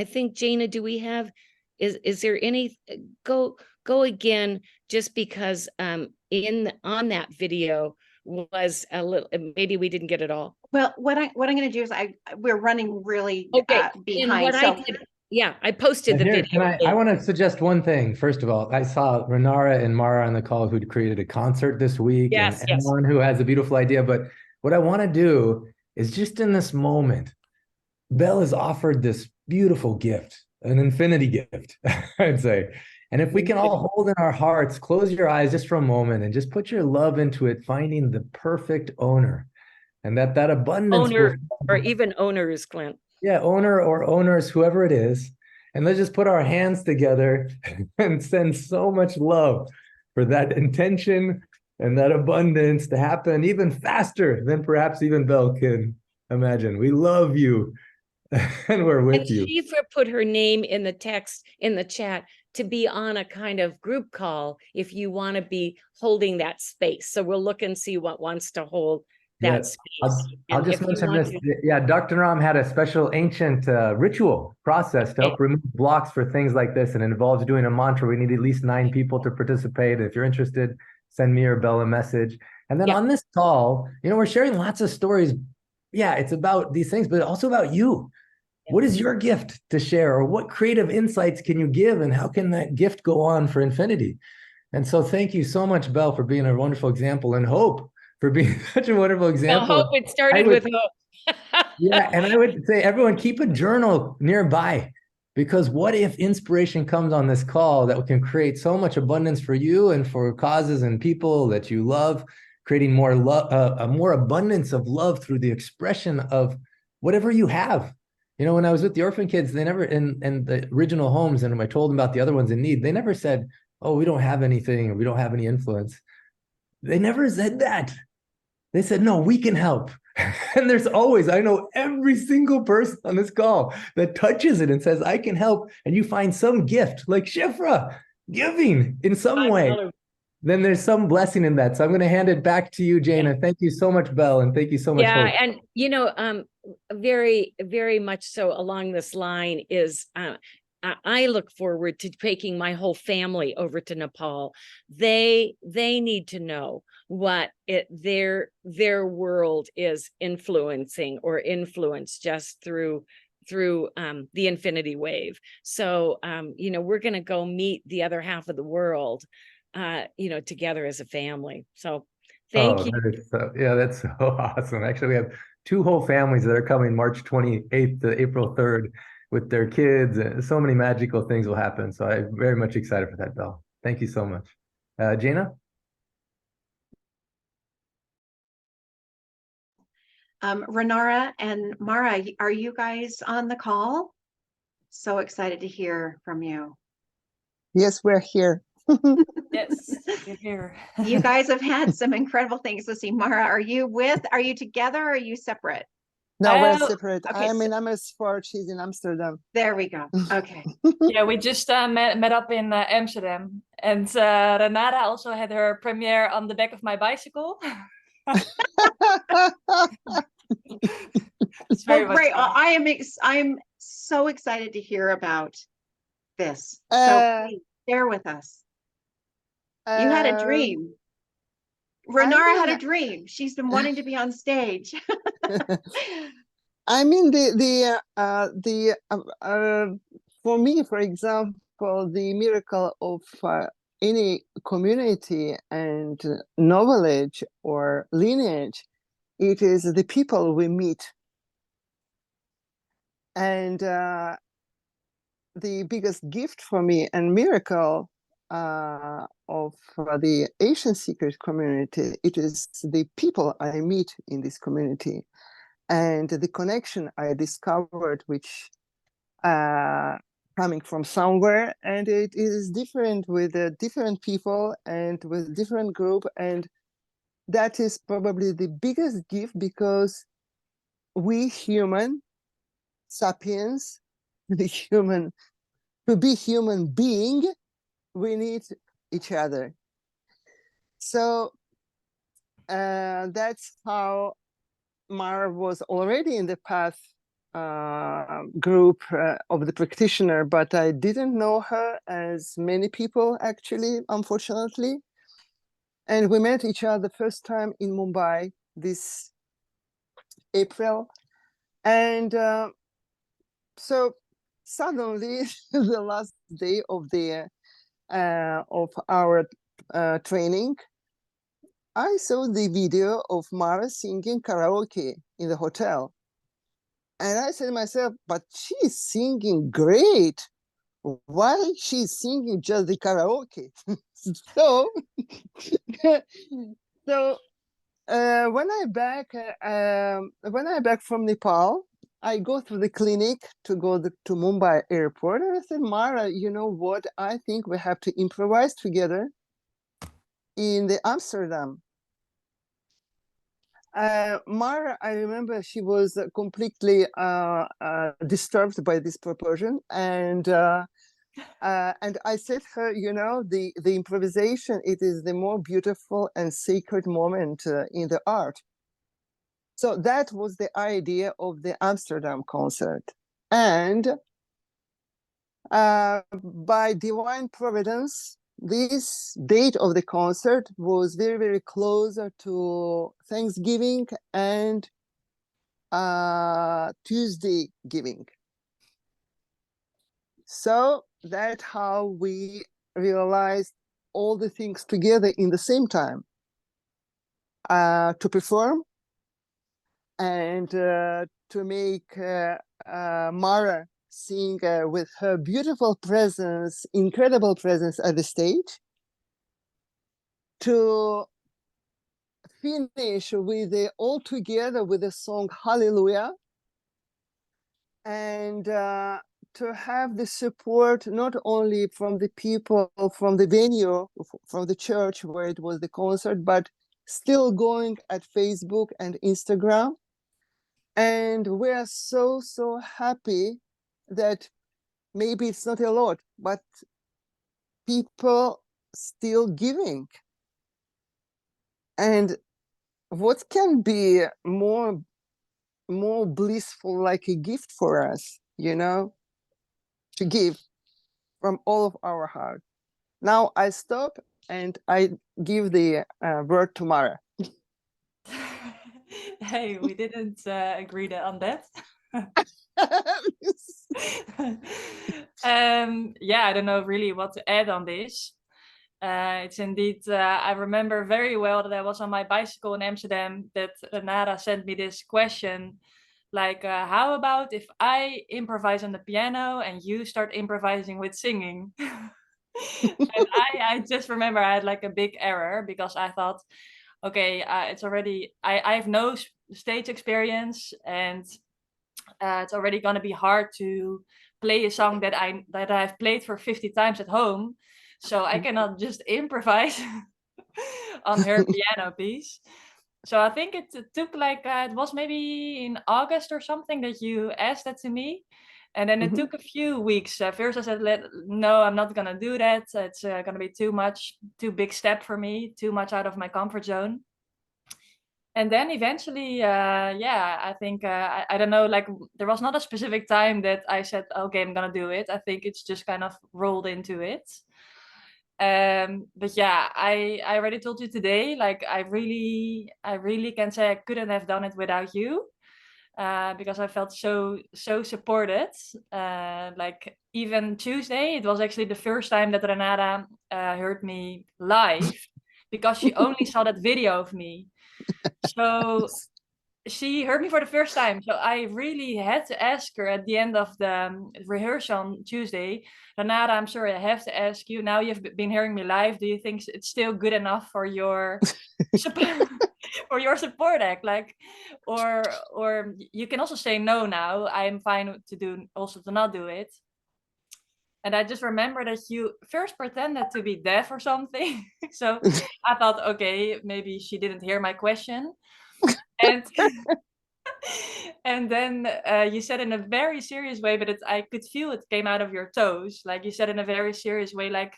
think, Jana, do we have, is there any, go again, just because on that video was a little, maybe we didn't get it all. Well, what I'm going to do is we're running really behind. I posted the video. I want to suggest one thing. First of all, I saw Renara and Mara on the call who created a concert this week. Yes, and anyone who has a beautiful idea. But what I want to do is just in this moment, Belle has offered this beautiful gift, an infinity gift, I'd say. And if we can all hold in our hearts, close your eyes just for a moment and just put your love into it, finding the perfect owner. And that abundance. Owner, or even owners, Clint. Yeah, owner or owners, whoever it is. And let's just put our hands together and send so much love for that intention and that abundance to happen even faster than perhaps even Belle can imagine. We love you and we're with you. Shifa put her name in the text, in the chat, to be on a kind of group call if you want to be holding that space. So we'll look and see what wants to hold that space. I'll just mention this. Yeah, Dr. Ram had a special ancient ritual process to help remove blocks for things like this, and it involves doing a mantra. We need at least 9 people to participate. If you're interested, send me or Belle a message. And then on this call, we're sharing lots of stories. Yeah, it's about these things, but also about you. What is your gift to share, or what creative insights can you give, and how can that gift go on for infinity? And so thank you so much, Belle, for being a wonderful example, and Hope for being such a wonderful example. Well, Hope, it started with Hope. Yeah, and I would say, everyone, keep a journal nearby. Because what if inspiration comes on this call that can create so much abundance for you and for causes and people that you love, creating more love, a more abundance of love through the expression of whatever you have. You know, when I was with the orphan kids, they never, in the original homes, and when I told them about the other ones in need, they never said, oh, we don't have anything, or we don't have any influence. They never said that. They said, no, we can help. And there's always, I know every single person on this call that touches it and says, I can help. And you find some gift like Shifra giving in some way. Then there's some blessing in that. So I'm going to hand it back to you, Jane. And thank you so much, Belle. And thank you so much, Yeah, Hope. and you know, very, very much so along this line is I look forward to taking my whole family over to Nepal. They need to know what their world is influencing or influenced just through the infinity wave. So you know, we're going to go meet the other half of the world, you know, together as a family. So thank you. That is yeah, that's so awesome. Actually, we have two whole families that are coming March 28th to April 3rd with their kids. And so many magical things will happen. So I'm very much excited for that, Belle. Thank you so much. Jana? Renara and Mara, are you guys on the call? So excited to hear from you. Yes, we're here. Yes, you're here. You guys have had some incredible things. Let's see, Mara, are you together or are you separate? No, we're separate. Okay, I'm in Amersfoort, she's in Amsterdam. There we go. Okay. Yeah, we just met up in Amsterdam. And Renata also had her premiere on the back of my bicycle. It's very Well, great. much fun. I am so excited to hear about this. So please share with us. You had a dream. Renara had a dream. She's been wanting to be on stage. I mean, for me, for example, the miracle of any community and knowledge or lineage, it is the people we meet. And the biggest gift for me and miracle of the Asian secret community, it is the people I meet in this community and the connection I discovered, which coming from somewhere, and it is different with different people and with different group, and that is probably the biggest gift, because we human sapiens, to be human being, we need each other. So that's how Mara was already in the path group of the practitioner, but I didn't know her as many people actually, unfortunately. And we met each other the first time in Mumbai this April. And so suddenly, the last day of our training, I saw the video of Mara singing karaoke in the hotel. And I said to myself, but she's singing great. Why she's singing just the karaoke? So when I back from Nepal, I go to the clinic to go to Mumbai airport, and I said, Mara, you know what? I think we have to improvise together in the Amsterdam. Mara, I remember she was completely disturbed by this proposition, and I said to her, you know, the improvisation, it is the more beautiful and sacred moment in the art. So that was the idea of the Amsterdam concert. And by divine providence, this date of the concert was very, very close to Thanksgiving and Tuesday giving. So that's how we realized all the things together in the same time to perform and to make Mara singer with her beautiful presence, incredible presence at the stage, to finish with the all together with the song Hallelujah, and to have the support not only from the people from the venue, from the church where it was the concert, but still going at Facebook and Instagram. And we are so happy that maybe it's not a lot, but people still giving. And what can be more blissful, like a gift for us, you know, to give from all of our heart. Now I stop and I give the word to Mara. Hey, we didn't agree on that. Yeah, I don't know really what to add on this. It's indeed, I remember very well that I was on my bicycle in Amsterdam that Renata sent me this question, like, how about if I improvise on the piano and you start improvising with singing? And I just remember I had like a big error because I thought, okay, it's already, I have no stage experience, and it's already going to be hard to play a song that I've played for 50 times at home. So I cannot just improvise on her piano piece. So I think it took like, it was maybe in August or something that you asked that to me. And then it took a few weeks. First I said, no, I'm not going to do that. It's going to be too big step for me, too much out of my comfort zone. And then eventually, yeah, I think, I don't know, like there was not a specific time that I said, okay, I'm going to do it. I think it's just kind of rolled into it. But yeah, I already told you today, like I really can say I couldn't have done it without you. Because I felt so supported. Like even Tuesday, it was actually the first time that Renata heard me live, because she only saw that video of me. So she heard me for the first time. So I really had to ask her at the end of the rehearsal on Tuesday, Renata, I'm sorry, I have to ask you, now you've been hearing me live, do you think it's still good enough for your for your support act? Like, or you can also say no now, I'm fine to not do it. And I just remember that you first pretended to be deaf or something. So I thought, okay, maybe she didn't hear my question. And and then you said in a very serious way, but I could feel it came out of your toes. Like you said in a very serious way, like,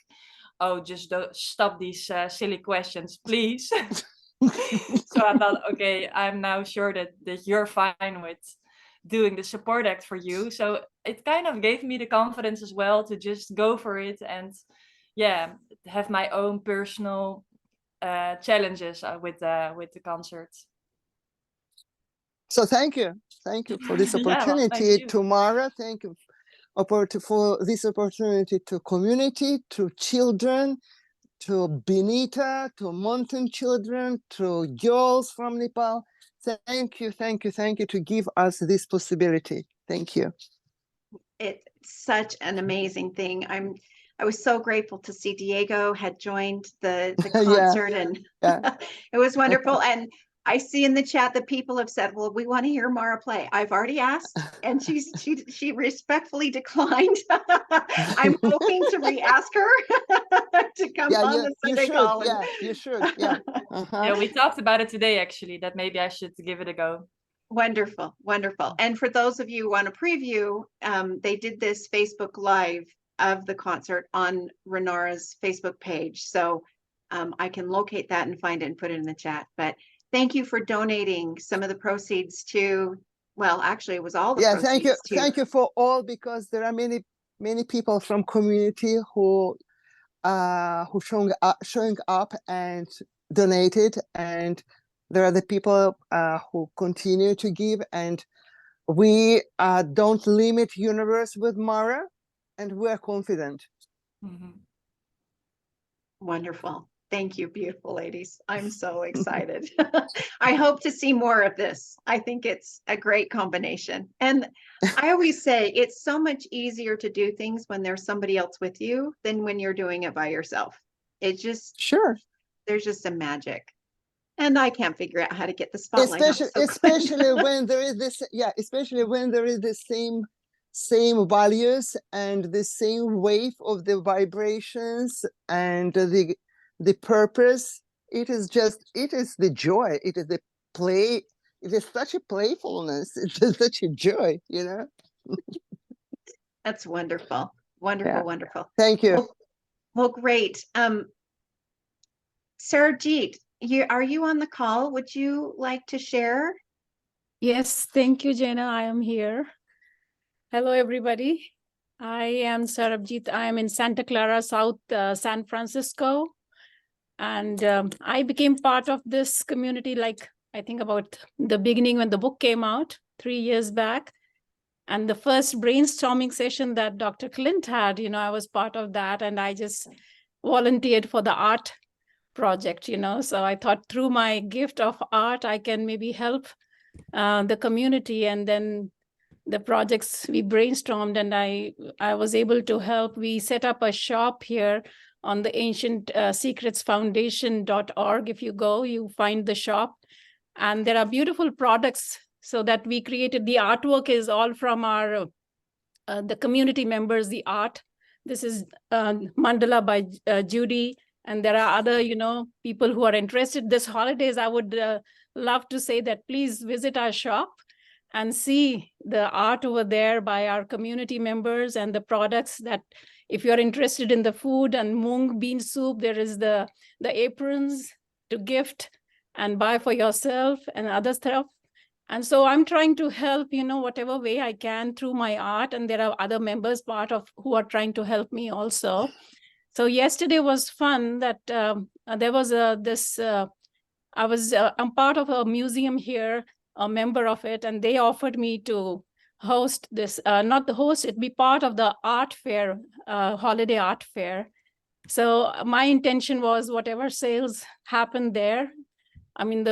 oh, just don't stop these silly questions, please. So I thought, okay, I'm now sure that you're fine with doing the support act for you. So it kind of gave me the confidence as well to just go for it and, yeah, have my own personal challenges with the concert. So thank you for this opportunity, yeah, well, Mara. Thank you for this opportunity to community, to children, to Benita, to mountain children, to girls from Nepal. Thank you to give us this possibility. Thank you. It's such an amazing thing. I was so grateful to see Diego had joined the concert, and it was wonderful. And I see in the chat that people have said, well, we want to hear Mara play. I've already asked, and she respectfully declined. I'm hoping to re-ask her to come on the Sunday call. Yeah, you should. Yeah. Yeah, we talked about it today, actually, that maybe I should give it a go. Wonderful. And for those of you who want a preview, they did this Facebook Live of the concert on Renara's Facebook page. So I can locate that and find it and put it in the chat. But thank you for donating some of the proceeds to, well, actually it was all the proceeds. Thank you for all, because there are many people from community who showing up and donated, and there are the people who continue to give, and we don't limit universe with Mara, and we're confident. Wonderful. Thank you, beautiful ladies. I'm so excited. I hope to see more of this. I think it's a great combination. And I always say it's so much easier to do things when there's somebody else with you than when you're doing it by yourself. It just, Sure. there's just some magic. And I can't figure out how to get the spotlight on. Especially when there is this, yeah, especially when there is the same values and the same wave of the vibrations and the purpose. It is the joy. It is the play. It is such a playfulness. It is such a joy, you know? That's wonderful. Wonderful, Yeah. wonderful. Thank you. Well, great. Sarabjit, are you on the call? Would you like to share? Yes, thank you, Jenna. I am here. Hello, everybody. I am Sarabjit. I am in Santa Clara, South San Francisco. And I became part of this community, like, I think about the beginning when the book came out 3 years back. And the first brainstorming session that Dr. Clint had, I was part of that. And I just volunteered for the art project, So I thought through my gift of art, I can maybe help the community. And then the projects we brainstormed, and I was able to help. We set up a shop here on the Ancient Secrets Foundation.org. If you go, you find the shop, and there are beautiful products. So that we created, the artwork is all from our the community members, the art. This is Mandala by Judy, and there are other people who are interested. This holidays, I would love to say that please visit our shop and see the art over there by our community members and the products. That if you're interested in the food and mung bean soup, there is the aprons to gift and buy for yourself and other stuff. And so I'm trying to help, whatever way I can through my art. And there are other members who are trying to help me also. So yesterday was fun that there was I'm part of a museum here, a member of it, and they offered me to host this, not the host, it'd be part of the art fair, holiday art fair. So my intention was whatever sales happen there, I mean,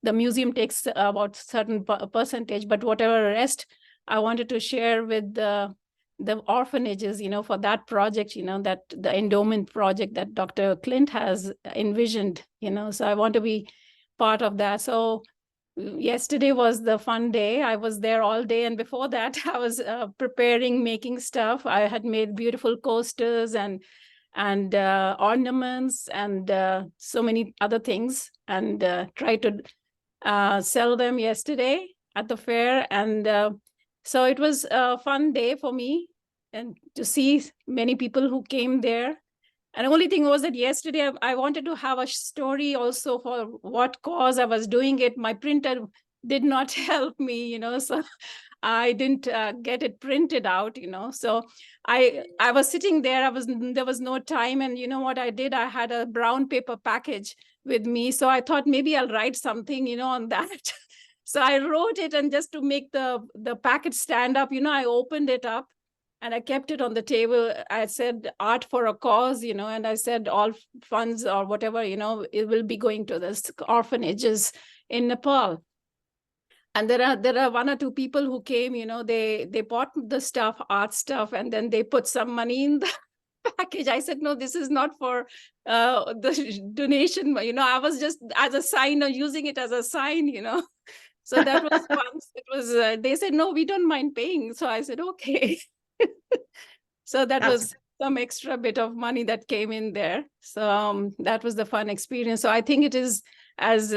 the museum takes about certain percentage, but whatever rest I wanted to share with the orphanages, for that project, that the endowment project that Dr. Clint has envisioned, so I want to be part of that. So yesterday was the fun day. I was there all day. And before that, I was preparing, making stuff. I had made beautiful coasters and ornaments and so many other things, and tried to sell them yesterday at the fair. And so it was a fun day for me, and to see many people who came there. And the only thing was that yesterday I wanted to have a story also for what cause I was doing it. My printer did not help me, so I didn't get it printed out, So I was sitting there, there was no time. And you know what I did? I had a brown paper package with me. So I thought maybe I'll write something, on that. So I wrote it, and just to make the package stand up, I opened it up and I kept it on the table. I said art for a cause, and I said all funds or whatever, it will be going to this orphanages in Nepal. And there are one or two people who came, they bought the stuff, art stuff, and then they put some money in the package. I said, no, this is not for the donation. I was just as a sign, or using it as a sign, So that was fun. It was, they said, no, we don't mind paying. So I said, okay. So that was some extra bit of money that came in there. So that was the fun experience. So I think it is, as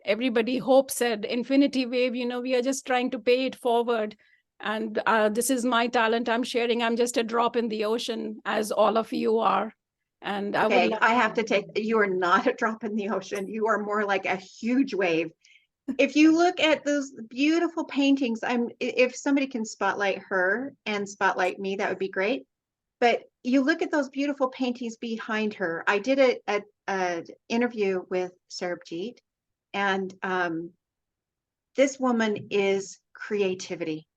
everybody Hope said, infinity wave, we are just trying to pay it forward. And this is my talent I'm sharing. I'm just a drop in the ocean, as all of you are. And okay, I have to take, you are not a drop in the ocean. You are more like a huge wave. If you look at those beautiful paintings, if somebody can spotlight her and spotlight me, that would be great. But you look at those beautiful paintings behind her. I did an interview with Sarabjit, and this woman is creativity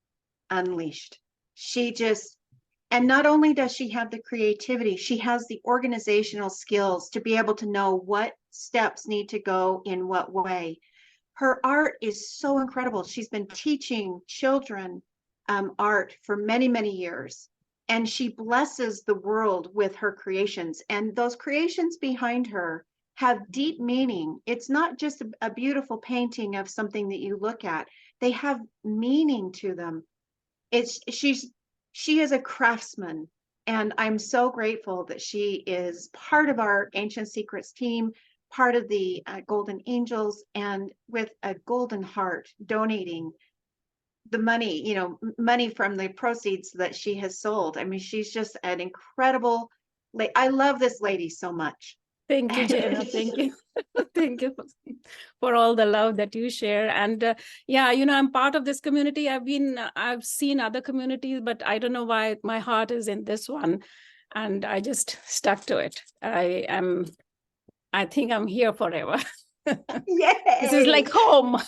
unleashed. And not only does she have the creativity, she has the organizational skills to be able to know what steps need to go in what way. Her art is so incredible. She's been teaching children art for many, many years. And she blesses the world with her creations. And those creations behind her have deep meaning. It's not just a beautiful painting of something that you look at. They have meaning to them. She is a craftsman, and I'm so grateful that she is part of our Ancient Secrets team, part of the Golden Angels, and with a golden heart, donating the money, money from the proceeds that she has sold. I mean, she's just an incredible. I love this lady so much. Thank you, Jana. Thank you. Thank you for all the love that you share. And yeah, I'm part of this community. I've seen other communities, but I don't know why my heart is in this one. And I just stuck to it. I think I'm here forever. Yay! This is like home.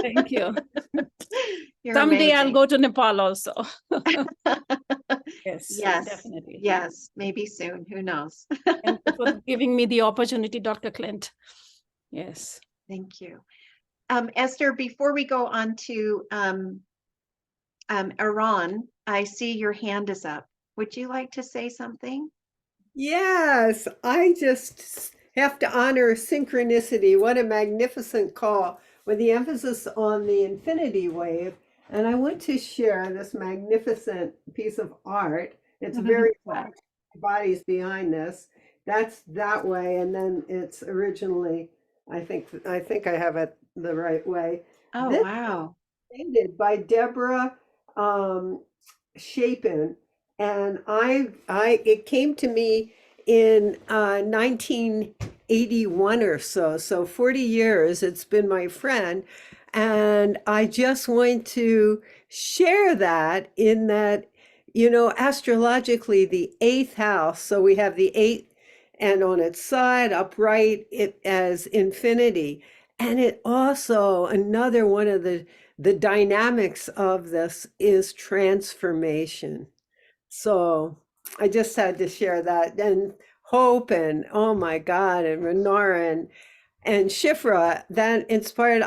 Thank you. You're Someday I'll amazing. go to Nepal also. Yes, Yes, definitely. yes, maybe soon. Who knows? Thank you for giving me the opportunity, Dr. Clint. Yes. Thank you. Esther, before we go on to Iran, I see your hand is up. Would you like to say something? Yes, I just have to honor synchronicity. What a magnificent call with the emphasis on the infinity wave. And I want to share this magnificent piece of art. It's very black, bodies behind this. That's that way. And then it's originally, I think I have it the right way. Oh, This wow. was painted by Deborah Chapin. And it came to me in 1981 or so. So 40 years, it's been my friend. And I just want to share that in that, astrologically, the 8th house. So we have the 8th and on its side, upright, it as infinity. And it also, another one of the dynamics of this is transformation. So I just had to share that. And Hope and oh my God, and Renora and Shifra, that inspired.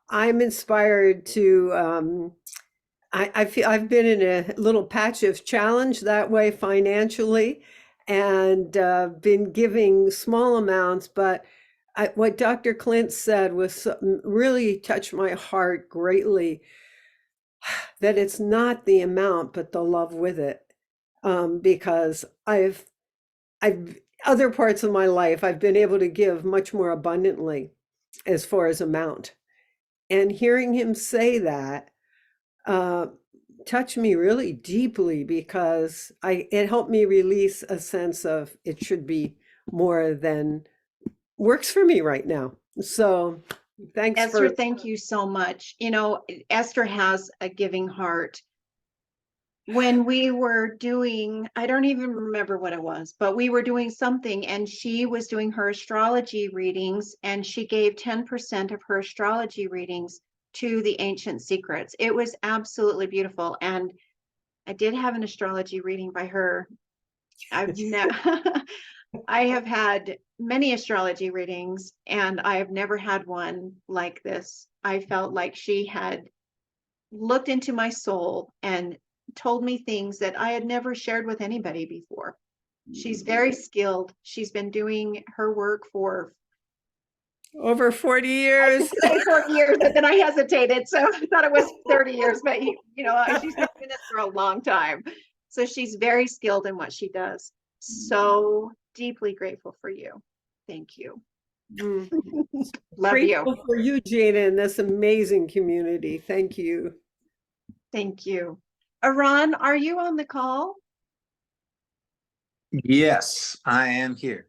I'm inspired to I feel I've been in a little patch of challenge that way financially, and been giving small amounts, but what Dr. Clint said was really touched my heart greatly, that it's not the amount, but the love with it. Because I've other parts of my life, I've been able to give much more abundantly as far as amount. And hearing him say that touched me really deeply, because it helped me release a sense of it should be more than works for me right now. So thanks, Esther, thank you so much. Esther has a giving heart. When we were doing, I don't even remember what it was, but we were doing something, and she was doing her astrology readings, and she gave 10% of her astrology readings to the Ancient Secrets. It was absolutely beautiful. And I did have an astrology reading by her. I have had many astrology readings, and I have never had one like this. I felt like she had looked into my soul and told me things that I had never shared with anybody before. She's very skilled. She's been doing her work for over 40 years. 40 years, but then I hesitated, so I thought it was 30 years. But she's been doing this for a long time, so she's very skilled in what she does. So deeply grateful for you. Thank you. Love Grateful you. for you, Jana, and this amazing community. Thank you. Thank you. Iran, are you on the call? Yes, I am here.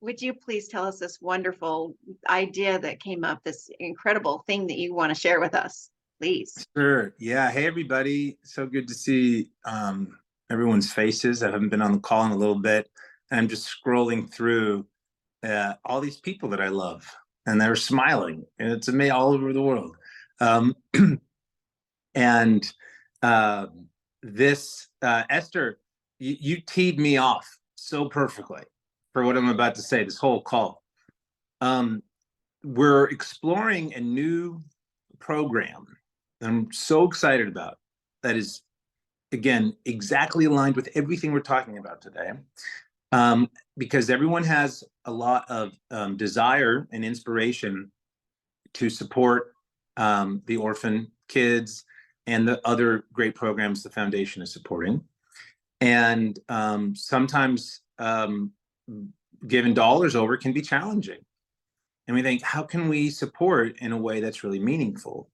Would you please tell us this wonderful idea that came up, this incredible thing that you want to share with us, please? Sure. Yeah. Hey, everybody. So good to see everyone's faces. I haven't been on the call in a little bit. I'm just scrolling through all these people that I love, and they're smiling, and it's amazing all over the world. And this, Esther, you teed me off so perfectly for what I'm about to say, this whole call. We're exploring a new program that I'm so excited about that is, again, exactly aligned with everything we're talking about today. Because everyone has a lot of desire and inspiration to support the orphan kids and the other great programs the foundation is supporting. And sometimes giving dollars over can be challenging. And we think, how can we support in a way that's really meaningful?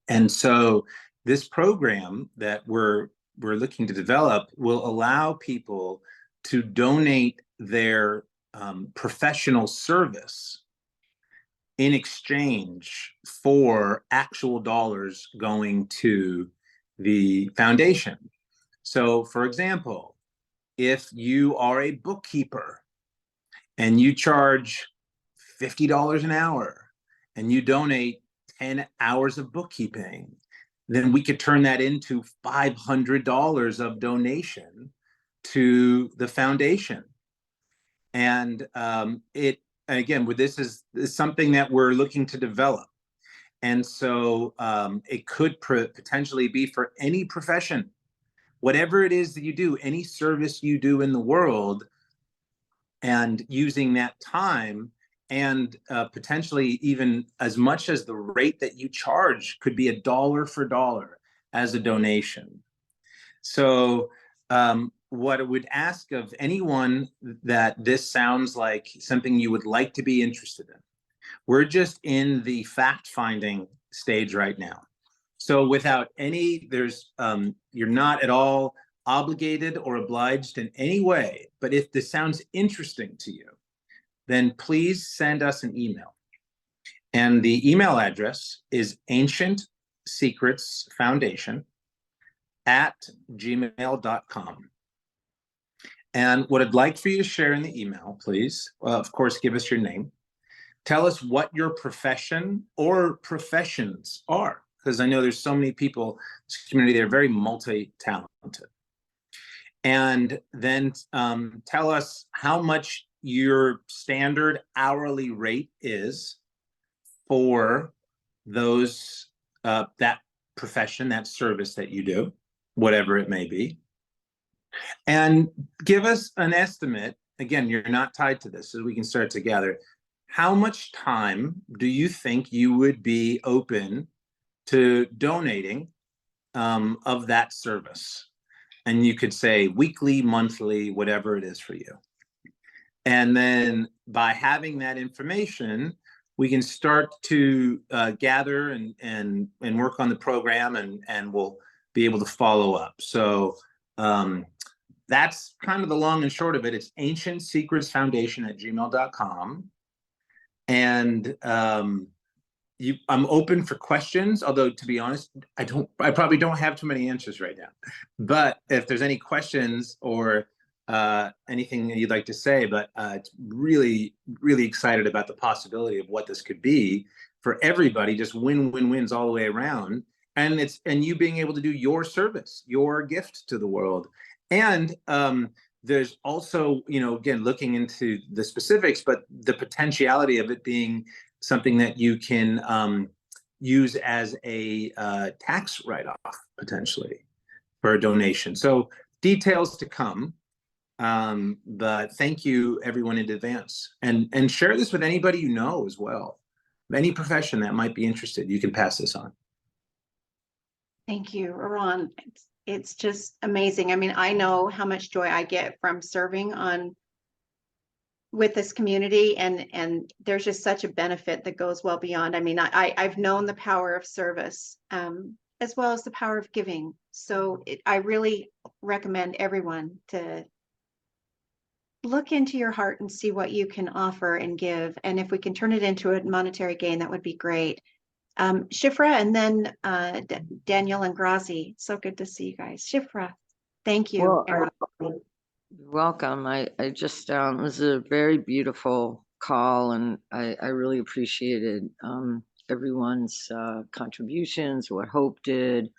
And so this program that we're looking to develop will allow people to donate their professional service in exchange for actual dollars going to the foundation. So, for example, if you are a bookkeeper and you charge $50 an hour and you donate 10 hours of bookkeeping, then we could turn that into $500 of donation to the foundation. And this is something that we're looking to develop. And so it could potentially be for any profession, whatever it is that you do, any service you do in the world, and using that time and potentially even as much as the rate that you charge could be $1 for dollar as a donation. So what I would ask of anyone that this sounds like something you would like to be interested in, we're just in the fact-finding stage right now. So without any, you're not at all obligated or obliged in any way, but if this sounds interesting to you, then please send us an email. And the email address is ancientsecretsfoundation@gmail.com. And what I'd like for you to share in the email, please, of course, give us your name. Tell us what your profession or professions are, because I know there's so many people in this community that are very multi-talented. And then tell us how much your standard hourly rate is for those that profession, that service that you do, whatever it may be. And give us an estimate. Again, you're not tied to this, so we can start together. How much time do you think you would be open to donating of that service? And you could say weekly, monthly, whatever it is for you. And then by having that information, we can start to gather and work on the program, and we'll be able to follow up. So that's kind of the long and short of it. It's ancientsecretsfoundation@gmail.com. And I'm open for questions, although to be honest, I probably don't have too many answers right now. But if there's any questions or anything that you'd like to say, but it's really, really excited about the possibility of what this could be for everybody, just win-win-wins all the way around. And you being able to do your service, your gift to the world. And there's also, again, looking into the specifics, but the potentiality of it being something that you can use as a tax write-off potentially for a donation. So details to come, but thank you everyone in advance, and share this with anybody you know as well. Any profession that might be interested, you can pass this on. Thank you, Ron. It's just amazing. I mean, I know how much joy I get from serving with this community, and there's just such a benefit that goes well beyond. I mean, I've known the power of service as well as the power of giving. So I really recommend everyone to look into your heart and see what you can offer and give. And if we can turn it into a monetary gain, that would be great. Shifra, and then Daniel and Grazi. So good to see you guys. Shifra, thank you. Well, welcome. I just it was a very beautiful call, and I really appreciated everyone's contributions, what Hope did,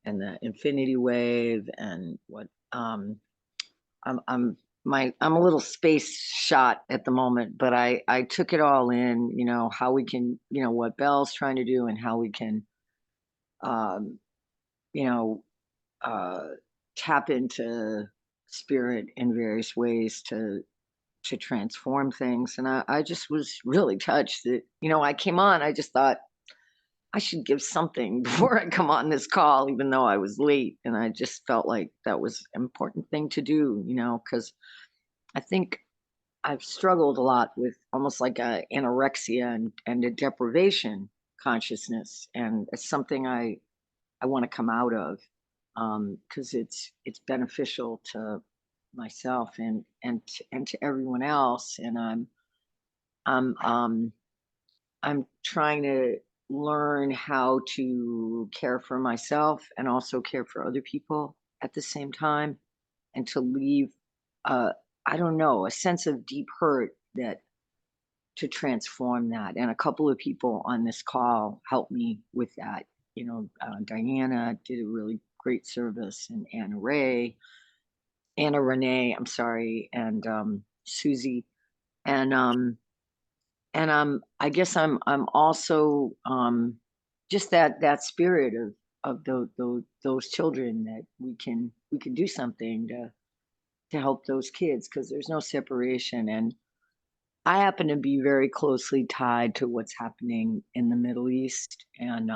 the infinity wave and what I'm I'm a little space shot at the moment, but I took it all in, you know, how we can, you know, what Belle's trying to do and how we can um you know uh tap into spirit in various ways to transform things. And I just was really touched that, you know, I came on, I just thought I should give something before I come on this call, even though I was late. And I just felt like that was an important thing to do, you know, because I think I've struggled a lot with almost like a anorexia and a deprivation consciousness. And it's something I want to come out of because it's beneficial to myself and to everyone else. And I'm I'm trying to learn how to care for myself and also care for other people at the same time, and to leave I don't know, a sense of deep hurt that to transform that. And a couple of people on this call helped me with that. You know, Diana did a really great service, and Anna Renee, I'm sorry, and Susie, and I guess I'm also just that spirit of those children, that we can do something to help those kids, because there's no separation. And I happen to be very closely tied to what's happening in the Middle East, and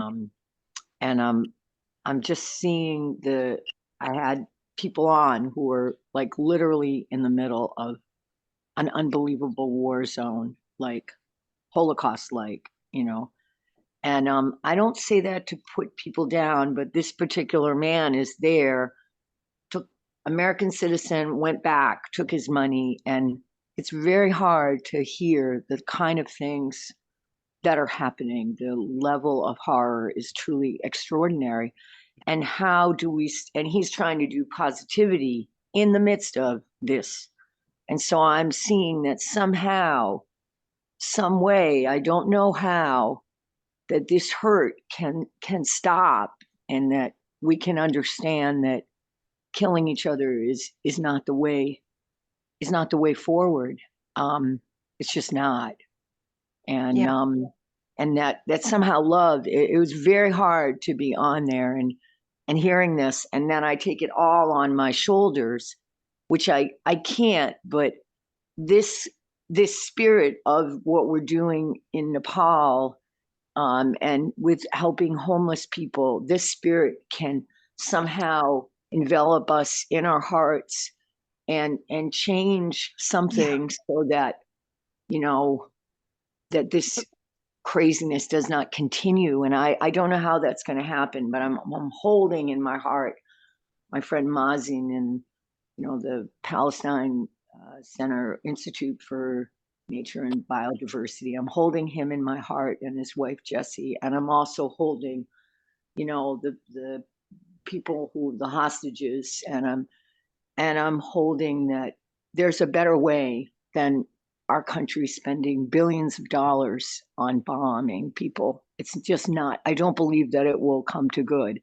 I'm just seeing I had people on who were like literally in the middle of an unbelievable war zone, like Holocaust like, you know. And I don't say that to put people down, but this particular man is there, took American citizen, went back, took his money, and it's very hard to hear the kind of things that are happening. The level of horror is truly extraordinary. And how do we, and he's trying to do positivity in the midst of this. And so I'm seeing that somehow, some way, I don't know how, that this hurt can stop, and that we can understand that killing each other is not the way forward. It's just not. And Yeah. And that somehow love, it was very hard to be on there and hearing this, and then I take it all on my shoulders, which I can't. But this spirit of what we're doing in Nepal, and with helping homeless people, this spirit can somehow envelop us in our hearts and change something, so that, you know, that this craziness does not continue. And I don't know how that's going to happen, but I'm holding in my heart my friend Mazin, and, you know, the Palestine Center Institute for Nature and Biodiversity. I'm holding him in my heart, and his wife Jessie, and I'm also holding, you know, the people who the hostages, and I'm holding that there's a better way than our country spending billions of dollars on bombing people. It's just not. I don't believe that it will come to good.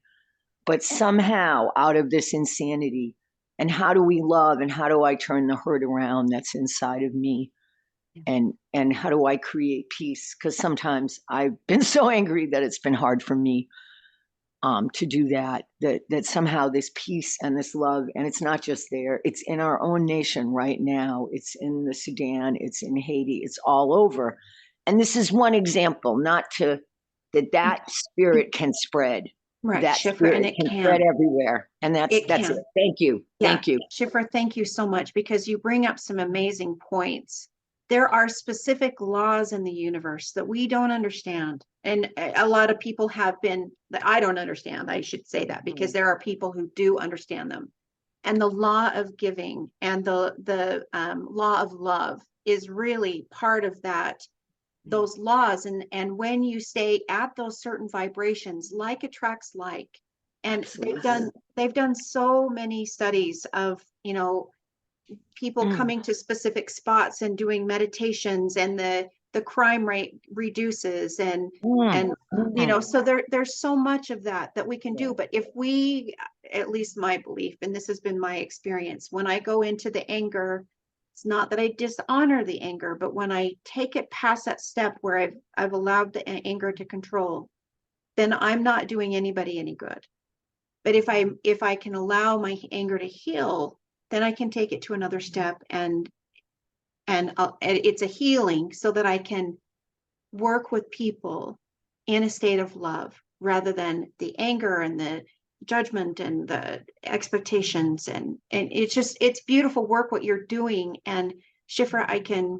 But somehow, out of this insanity, and how do we love, and how do I turn the hurt around that's inside of me, and how do I create peace? Because sometimes I've been so angry that it's been hard for me to do that somehow this peace and this love, and it's not just there, it's in our own nation right now. It's in the Sudan, it's in Haiti, it's all over. And this is one example, not to that spirit can spread. Right, That Schiffer, spirit and it can can. spread everywhere. And that's it. Thank you. Yeah. Thank you. Schiffer, thank you so much, because you bring up some amazing points. There are specific laws in the universe that we don't understand. And a lot of people have been, that I don't understand, I should say that, because there are people who do understand them. And the law of giving and the law of love is really part of that, those laws. And when you stay at those certain vibrations, like attracts like. And they've done so many studies of, you know, people coming to specific spots and doing meditations, and the the crime rate reduces, and you know, Mm. so there's so much of that we can do. But if we, at least my belief, and this has been my experience, when I go into the anger, it's not that I dishonor the anger, but when I take it past that step where I've allowed the anger to control, then I'm not doing anybody any good. But if I can allow my anger to heal, then I can take it to another step, and it's a healing so that I can work with people in a state of love rather than the anger and the judgment and the expectations. And it's beautiful work what you're doing. And Shifra, I can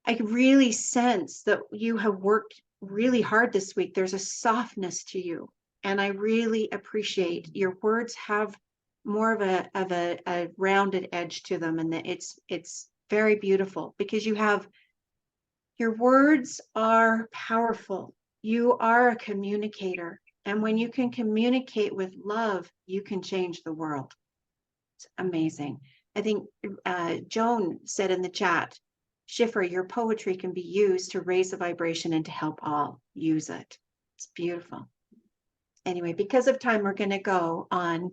really sense that you have worked really hard this week. There's a softness to you, and I really appreciate your words have more of a rounded edge to them, and that it's very beautiful because your words are powerful. You are a communicator, and when you can communicate with love, you can change the world. It's amazing. I think Joan said in the chat, Shifra, your poetry can be used to raise the vibration and to help all. Use it. It's beautiful. Anyway, because of time, we're going to go on.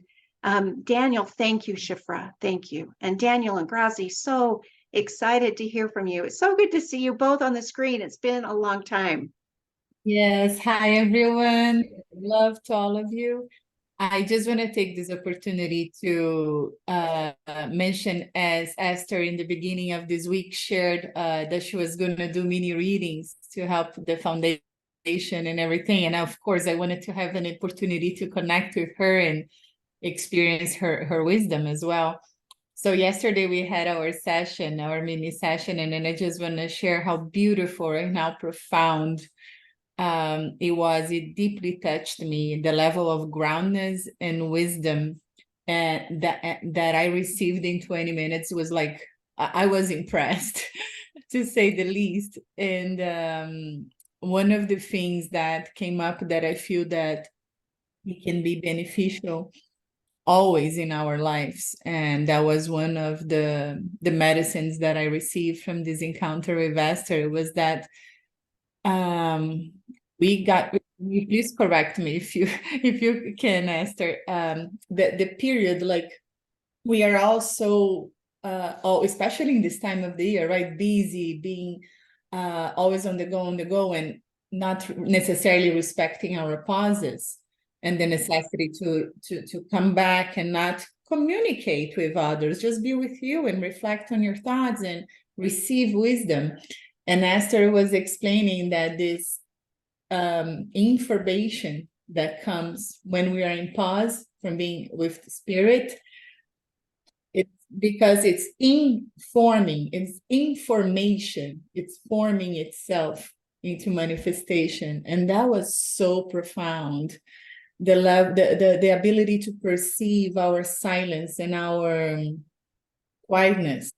Daniel, thank you, Shifra. Thank you. And Daniel and Grazi, so excited to hear from you. It's so good to see you both on the screen. It's been a long time. Yes, hi everyone. Love to all of you. I just want to take this opportunity to mention, as Esther in the beginning of this week shared that she was going to do mini readings to help the foundation and everything. And of course, I wanted to have an opportunity to connect with her and experience her wisdom as well. So yesterday we had our session, our mini session, and then I just want to share how beautiful and how profound it was. It deeply touched me, the level of groundness and wisdom that I received in 20 minutes was like, I was impressed to say the least. And one of the things that came up that I feel that it can be beneficial always in our lives, and that was one of the medicines that I received from this encounter with Esther, was that please correct me if you can, Esther, the period, like, we are also especially in this time of the year, right, busy, being always on the go, and not necessarily respecting our pauses and the necessity to come back and not communicate with others, just be with you and reflect on your thoughts and receive wisdom. And Esther was explaining that this information that comes when we are in pause from being with the spirit, it's because it's informing, it's information, it's forming itself into manifestation. And that was so profound. The love, the ability to perceive our silence and our quietness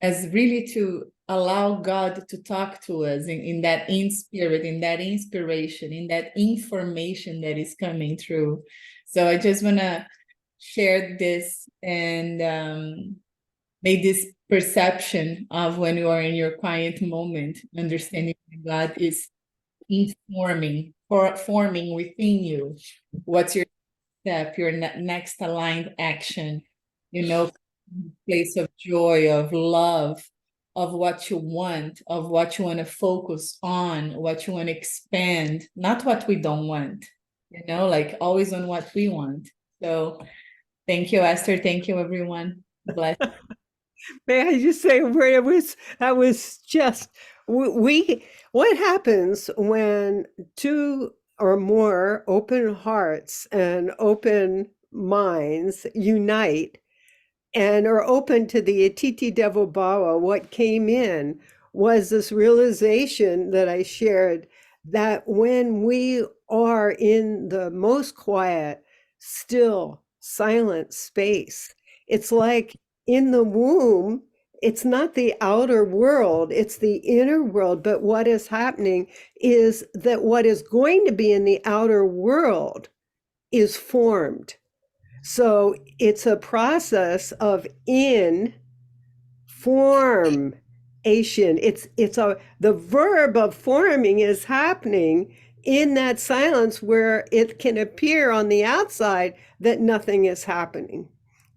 as really to allow God to talk to us in that in spirit, in that inspiration, in that information that is coming through. So I just want to share this and make this perception of when you are in your quiet moment, understanding that God is informing or forming within you. What's your step, your next aligned action, place of joy, of love, of what you want to focus on, what you want to expand, not what we don't want, like always on what we want. So thank you, Esther. Thank you, everyone. Bless. May I just say where that was just, what happens when two or more open hearts and open minds unite and are open to the Atiti Devo Bhava? What came in was this realization that I shared, that when we are in the most quiet, still, silent space, it's like in the womb, it's not the outer world, it's the inner world. But what is happening is that what is going to be in the outer world is formed. So it's a process of in, form, The verb of forming is happening in that silence where it can appear on the outside that nothing is happening.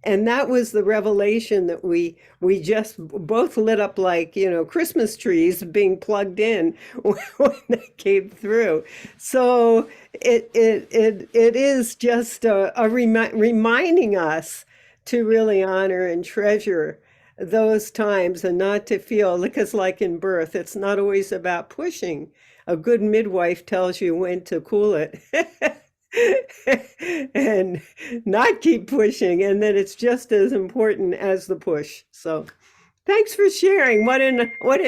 And that was the revelation that we just both lit up like, Christmas trees being plugged in when they came through. So it is just reminding us to really honor and treasure those times and not to feel, because like in birth, it's not always about pushing. A good midwife tells you when to cool it. And not keep pushing, and that it's just as important as the push. So thanks for sharing. What in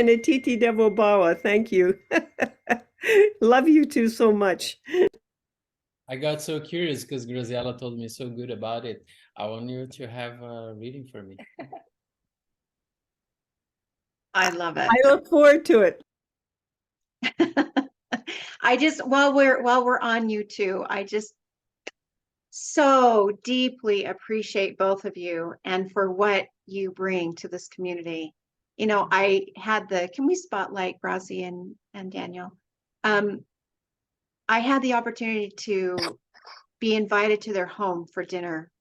a Titi Devobawa. Thank you. Love you two so much. I got so curious because Graziella told me so good about it. I want you to have a reading for me. I love it. I look forward to it. I just, while we're on you two, I just so deeply appreciate both of you and for what you bring to this community. I had can we spotlight Grazi and Daniel? I had the opportunity to be invited to their home for dinner.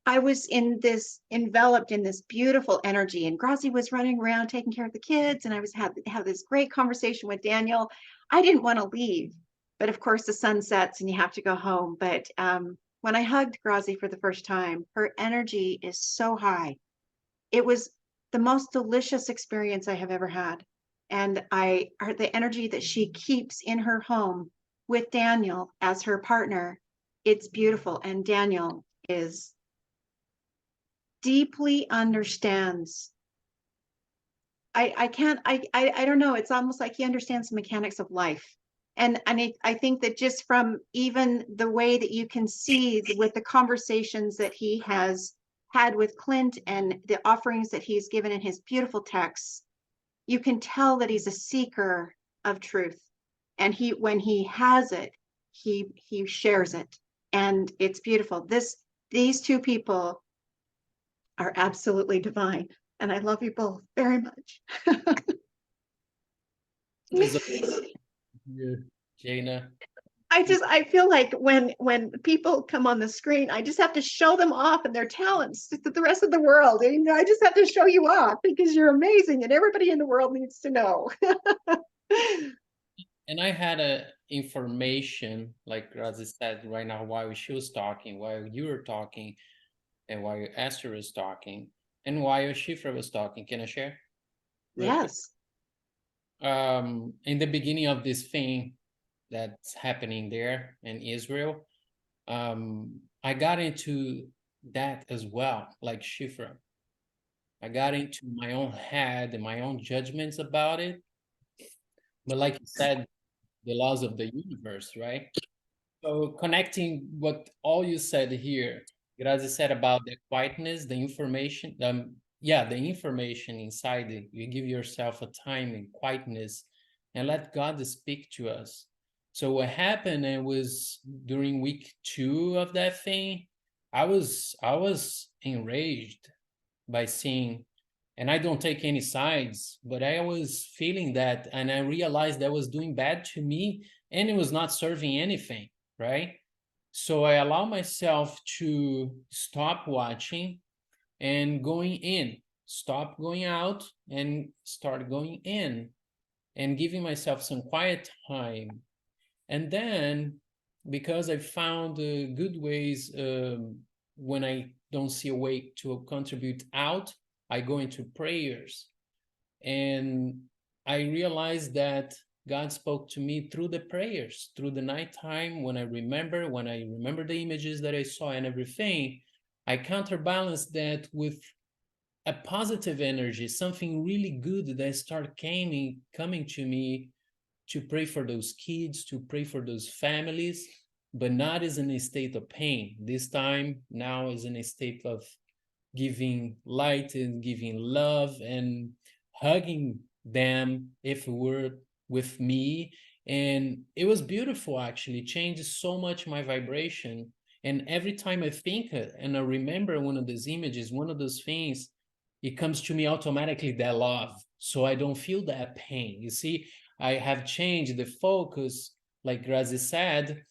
I was enveloped in this beautiful energy, and Grazi was running around taking care of the kids, and I had this great conversation with Daniel. I didn't want to leave, but of course the sun sets and you have to go home. But when I hugged Grazi for the first time, her energy is so high. It was the most delicious experience I have ever had. And the energy that she keeps in her home with Daniel as her partner, it's beautiful. And Daniel deeply understands. I don't know. It's almost like he understands the mechanics of life. And I think that just from even the way that you can see with the conversations that he has had with Clint and the offerings that he's given in his beautiful texts, you can tell that he's a seeker of truth. And when he has it, he shares it. And it's beautiful. These two people are absolutely divine. And I love you both very much. Jana. I feel like when people come on the screen, I just have to show them off and their talents to the rest of the world. And I just have to show you off because you're amazing and everybody in the world needs to know. And I had information, like Grazi said right now, while she was talking, while you were talking, and while Esther was talking, and while Shifra was talking. Can I share? Yes. In the beginning of this thing that's happening there in Israel, I got into that as well, like Shifra. I got into my own head and my own judgments about it. But like you said, the laws of the universe, right? So connecting what all you said here, Grazi said about the quietness, the information, the information inside it. You give yourself a time and quietness and let God speak to us. So what happened, it was during week 2 of that thing, I was enraged by seeing, and I don't take any sides, but I was feeling that, and I realized that was doing bad to me and it was not serving anything, right? So I allow myself to stop watching and going in, stop going out and start going in and giving myself some quiet time. And then, because I found good ways when I don't see a way to contribute out, I go into prayers. And I realized that God spoke to me through the prayers, through the nighttime, when I remember the images that I saw and everything. I counterbalance that with a positive energy, something really good that started coming to me, to pray for those kids, to pray for those families, but not as in a state of pain. This time now is in a state of giving light and giving love and hugging them if it were with me. And it was beautiful, actually. It changed so much my vibration. And every time I think and I remember one of those images, one of those things, it comes to me automatically, that love. So I don't feel that pain. You see, I have changed the focus, like Grazi said,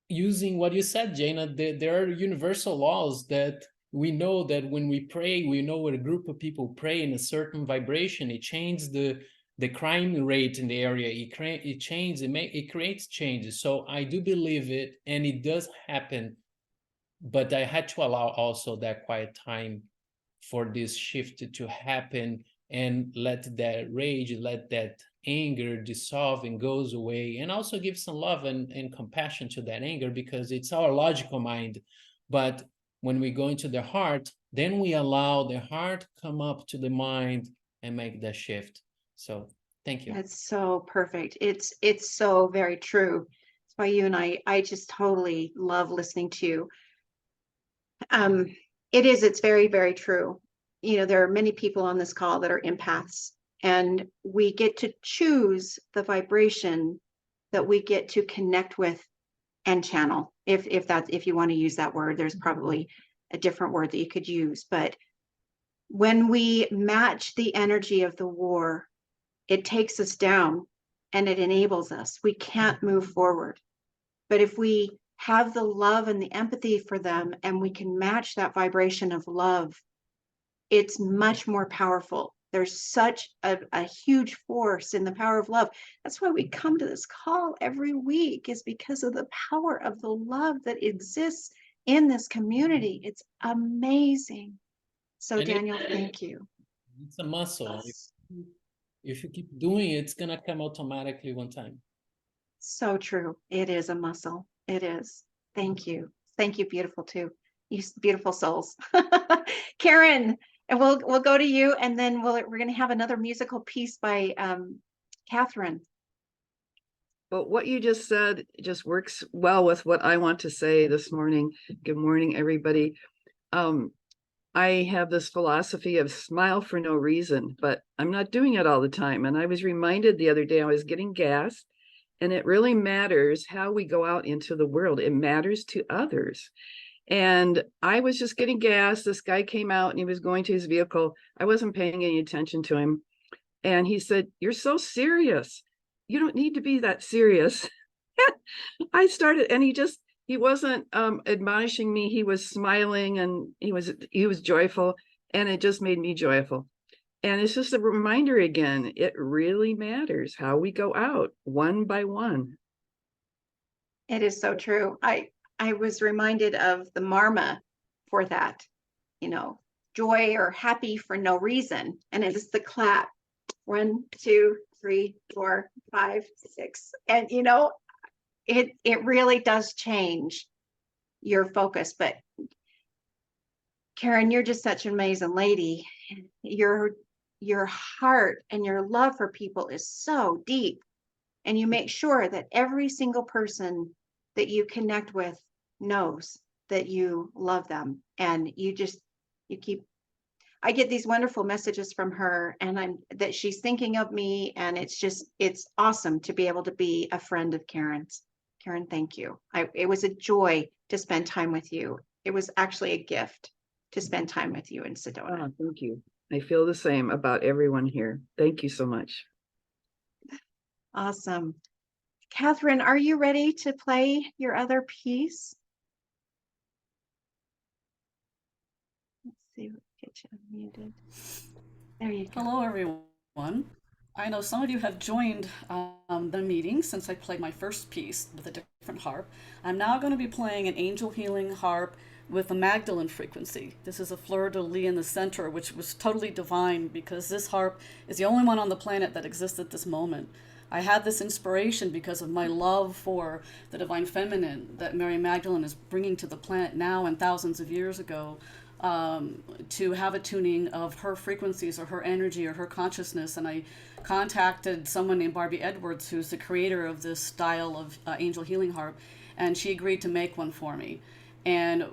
using what you said, Jaina. There are universal laws that we know that when we pray, we know when a group of people pray in a certain vibration, it changes the crime rate in the area. It creates changes. So I do believe it, and it does happen. But I had to allow also that quiet time for this shift to happen, and let that rage, let that anger dissolve and goes away, and also give some love and compassion to that anger, because it's our logical mind. But when we go into the heart, then we allow the heart come up to the mind and make that shift. So thank you. That's so perfect. It's so very true. That's why you and I just totally love listening to you. It's very, very true. You know, there are many people on this call that are empaths, and we get to choose the vibration that we get to connect with and channel. If you want to use that word, there's probably a different word that you could use. But when we match the energy of the war, it takes us down and it enables us. We can't move forward. But if we have the love and the empathy for them, and we can match that vibration of love, it's much more powerful. There's such a huge force in the power of love. That's why we come to this call every week, is because of the power of the love that exists in this community. It's amazing. So Daniel, thank you. It's a muscle. If you keep doing it, it's going to come automatically one time. So true. It is a muscle. It is. Thank you. Thank you, beautiful too. You beautiful souls. Karen, and we'll go to you, and then we're going to have another musical piece by Catherine. But what you just said just works well with what I want to say this morning. Good morning, everybody. I have this philosophy of smile for no reason, but I'm not doing it all the time. And I was reminded the other day, I was getting gas, and it really matters how we go out into the world. It matters to others. And I was just getting gas. This guy came out and he was going to his vehicle. I wasn't paying any attention to him. And he said, "You're so serious. You don't need to be that serious." I started, and he wasn't admonishing me. He was smiling, and he was joyful, and it just made me joyful. And it's just a reminder again, it really matters how we go out one by one. It is so true. I was reminded of the Marma for that, you know, joy or happy for no reason. And it is the clap. 1, 2, 3, 4, 5, 6. And you know, it really does change your focus. But Karen, you're just such an amazing lady. Your heart and your love for people is so deep, and you make sure that every single person that you connect with knows that you love them. And I get these wonderful messages from her, and that she's thinking of me, and it's awesome to be able to be a friend of Karen's. Karen, thank you. It was a joy to spend time with you. It was actually a gift to spend time with you in Sedona. Oh, thank you. I feel the same about everyone here. Thank you so much. Awesome. Catherine, are you ready to play your other piece? Let's see, get you muted. There you go. Hello, everyone. I know some of you have joined the meeting since I played my first piece with a different harp. I'm now going to be playing an angel healing harp with a Magdalene frequency. This is a fleur-de-lis in the center, which was totally divine, because this harp is the only one on the planet that exists at this moment. I had this inspiration because of my love for the divine feminine that Mary Magdalene is bringing to the planet now and thousands of years ago, to have a tuning of her frequencies or her energy or her consciousness. And I contacted someone named Barbie Edwards, who's the creator of this style of angel healing harp, and she agreed to make one for me. And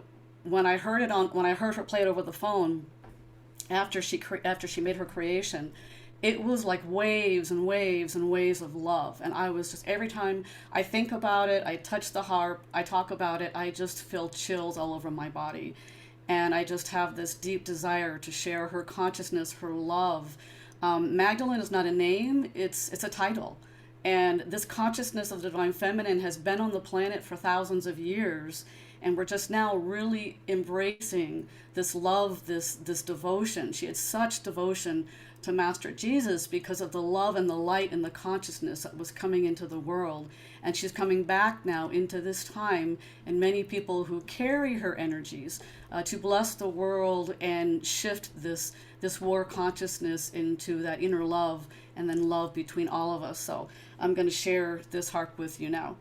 when I heard her play it over the phone, after she made her creation, it was like waves and waves and waves of love. And I was just, every time I think about it, I touch the harp, I talk about it, I just feel chills all over my body. And I just have this deep desire to share her consciousness, her love. Magdalene is not a name, it's a title. And this consciousness of the divine feminine has been on the planet for thousands of years. And we're just now really embracing this love, this devotion. She had such devotion to Master Jesus because of the love and the light and the consciousness that was coming into the world. And she's coming back now into this time, and many people who carry her energies to bless the world and shift this war consciousness into that inner love, and then love between all of us. So I'm going to share this harp with you now.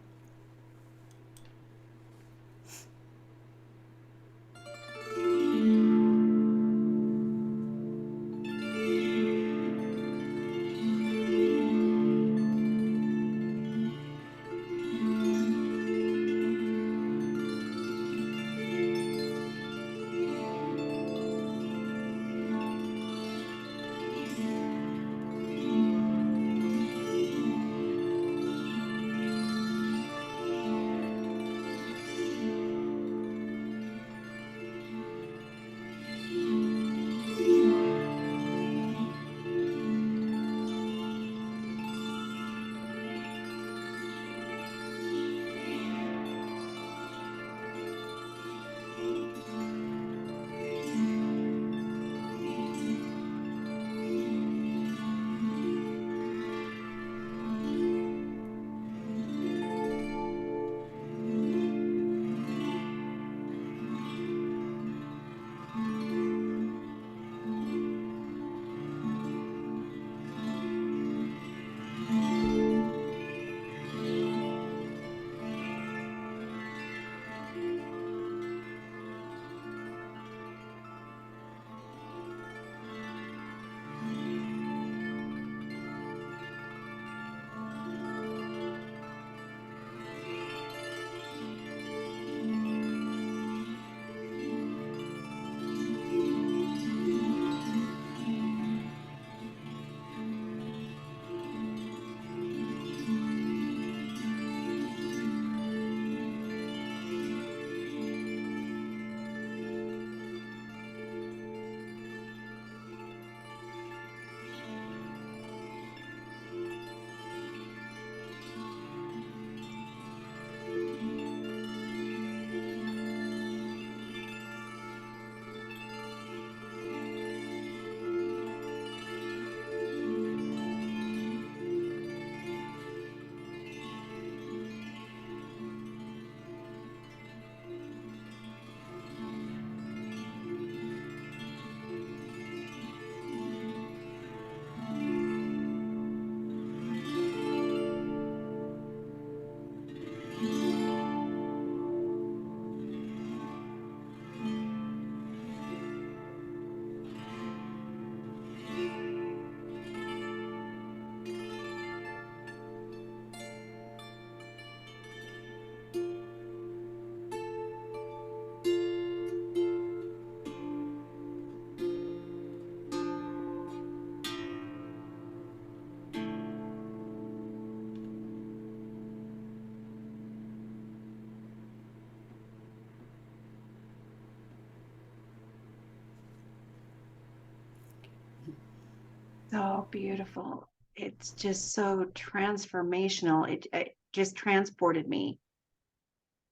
So beautiful. It's just so transformational. It just transported me.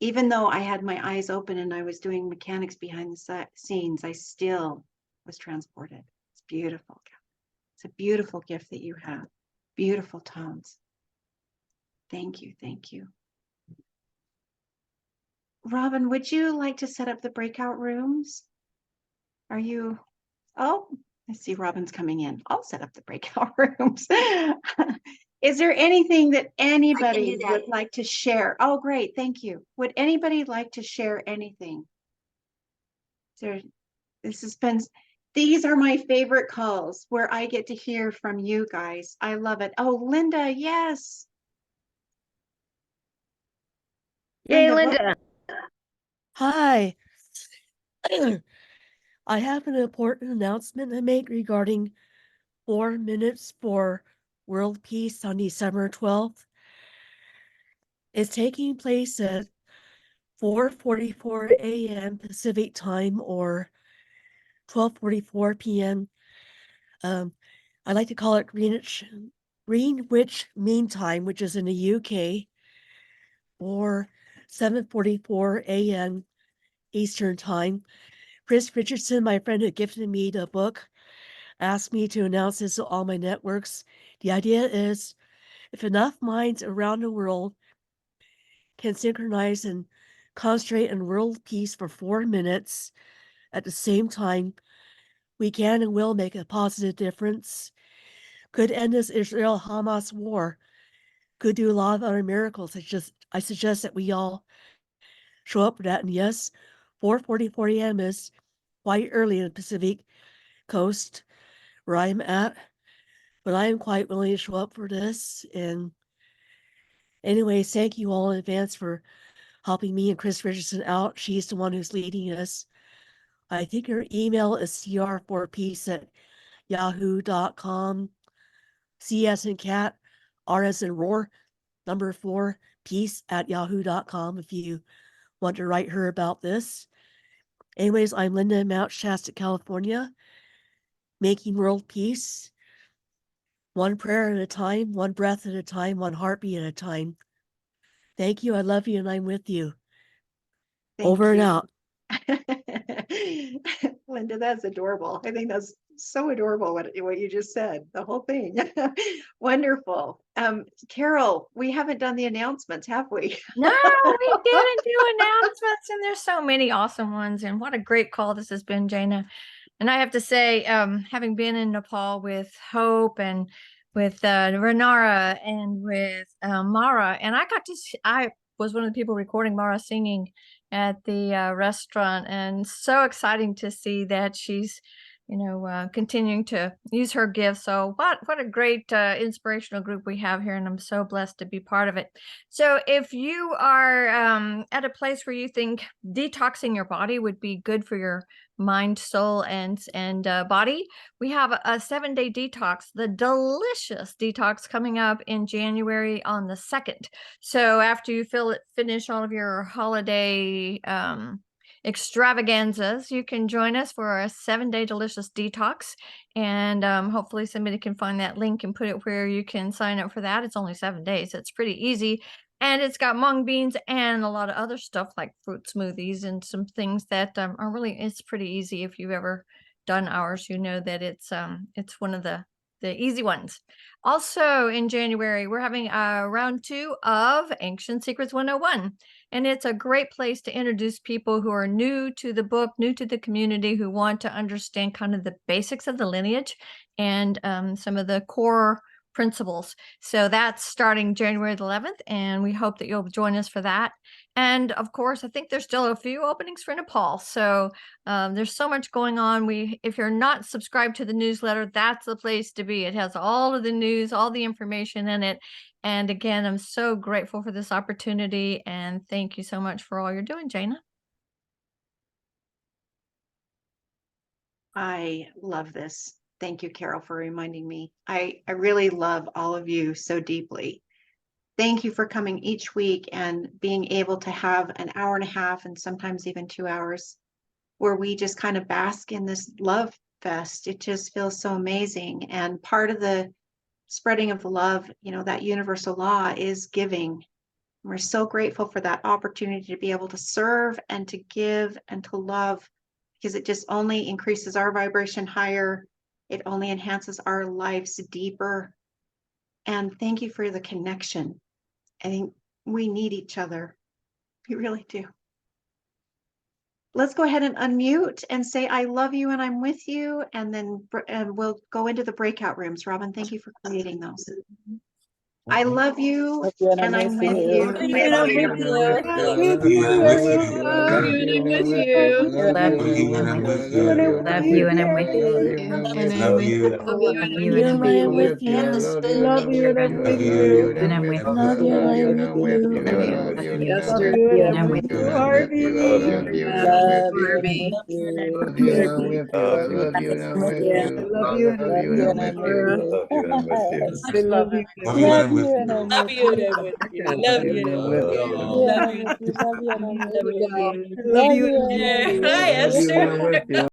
Even though I had my eyes open and I was doing mechanics behind the scenes, I still was transported. It's beautiful. It's a beautiful gift that you have. Beautiful tones. Thank you. Thank you. Robin, would you like to set up the breakout rooms? Are you? Oh, I see Robin's coming in. I'll set up the breakout rooms. Is there anything that anybody would like to share? Oh, great. Thank you. Would anybody like to share anything? This has been, these are my favorite calls where I get to hear from you guys. I love it. Oh, Linda, yes. Yay, Linda, Linda. Hi. I have an important announcement to make regarding 4 minutes for world peace on December 12th. It's taking place at 4:44 a.m. Pacific time or 12:44 p.m. I like to call it Greenwich Mean Time, which is in the UK, or 7:44 a.m. Eastern Time. Chris Richardson, my friend who gifted me the book, asked me to announce this to all my networks. The idea is if enough minds around the world can synchronize and concentrate on world peace for 4 minutes at the same time, we can and will make a positive difference. Could end this Israel-Hamas war. Could do a lot of other miracles. I suggest that we all show up for that. And yes, 4:44 a.m. is quite early in the Pacific Coast where I'm at, but I am quite willing to show up for this. And anyways, thank you all in advance for helping me and Chris Richardson out. She's the one who's leading us. I think her email is cr4peace@yahoo.com. C as in cat, R as in roar, number 4, peace@yahoo.com if you want to write her about this. Anyways, I'm Linda in Mount Shasta, California, making world peace. One prayer at a time, one breath at a time, one heartbeat at a time. Thank you. I love you and I'm with you. Over and out. Linda, that's adorable. I think that's so adorable what you just said, the whole thing. Wonderful. Carol, we haven't done the announcements, have we? No, we didn't do announcements, and there's so many awesome ones. And what a great call this has been, Jana. And I have to say, having been in Nepal with Hope and with Renara and with Mara, and I was one of the people recording Mara singing at the restaurant, and so exciting to see that she's continuing to use her gifts. So what a great inspirational group we have here, and I'm so blessed to be part of it. So if you are at a place where you think detoxing your body would be good for your mind, soul, and body, we have a 7-day detox, the delicious detox, coming up in January on the 2nd. So after you finish all of your holiday extravaganzas, you can join us for a 7-day delicious detox, and hopefully somebody can find that link and put it where you can sign up for that. It's only 7 days. It's pretty easy, and it's got mung beans and a lot of other stuff like fruit smoothies and some things that are really, it's pretty easy. If you've ever done ours, you know that it's one of the easy ones. Also in January, we're having round 2 of Ancient Secrets 101. And it's a great place to introduce people who are new to the book, new to the community, who want to understand kind of the basics of the lineage and some of the core principles. So that's starting January the 11th, and we hope that you'll join us for that. And of course, I think there's still a few openings for Nepal. So there's so much going on. If you're not subscribed to the newsletter, that's the place to be. It has all of the news, all the information in it. And again, I'm so grateful for this opportunity, and thank you so much for all you're doing, Jana. I love this. Thank you, Carol, for reminding me. I really love all of you so deeply. Thank you for coming each week and being able to have an hour and a half and sometimes even 2 hours where we just kind of bask in this love fest. It just feels so amazing. And part of the spreading of the love, that universal law is giving. We're so grateful for that opportunity to be able to serve and to give and to love, because it just only increases our vibration higher. It only enhances our lives deeper. And thank you for the connection. I think we need each other. We really do. Let's go ahead and unmute and say, I love you and I'm with you. And then we'll go into the breakout rooms. Robin, thank you for creating those. I love you and I'm with you. Love you and I'm with you. Love you and I'm with you. Love you and I'm with you. Love you and I'm with you. Love you and I'm with you. Love you. Love you and I'm with you. Love you and I'm Love with you. you. And I'm with Love you and I'm with you. Esther, love you and I'm with you. Harvey, love you and I'm with you. I love you and I'm with you. I love you and I'm with you. I love you. Love you and I'm I'm with you. Love you and I'm with you. Love you and I'm with you. Love you. Love you and I'm with you. Love you. Love you. Hi, Esther.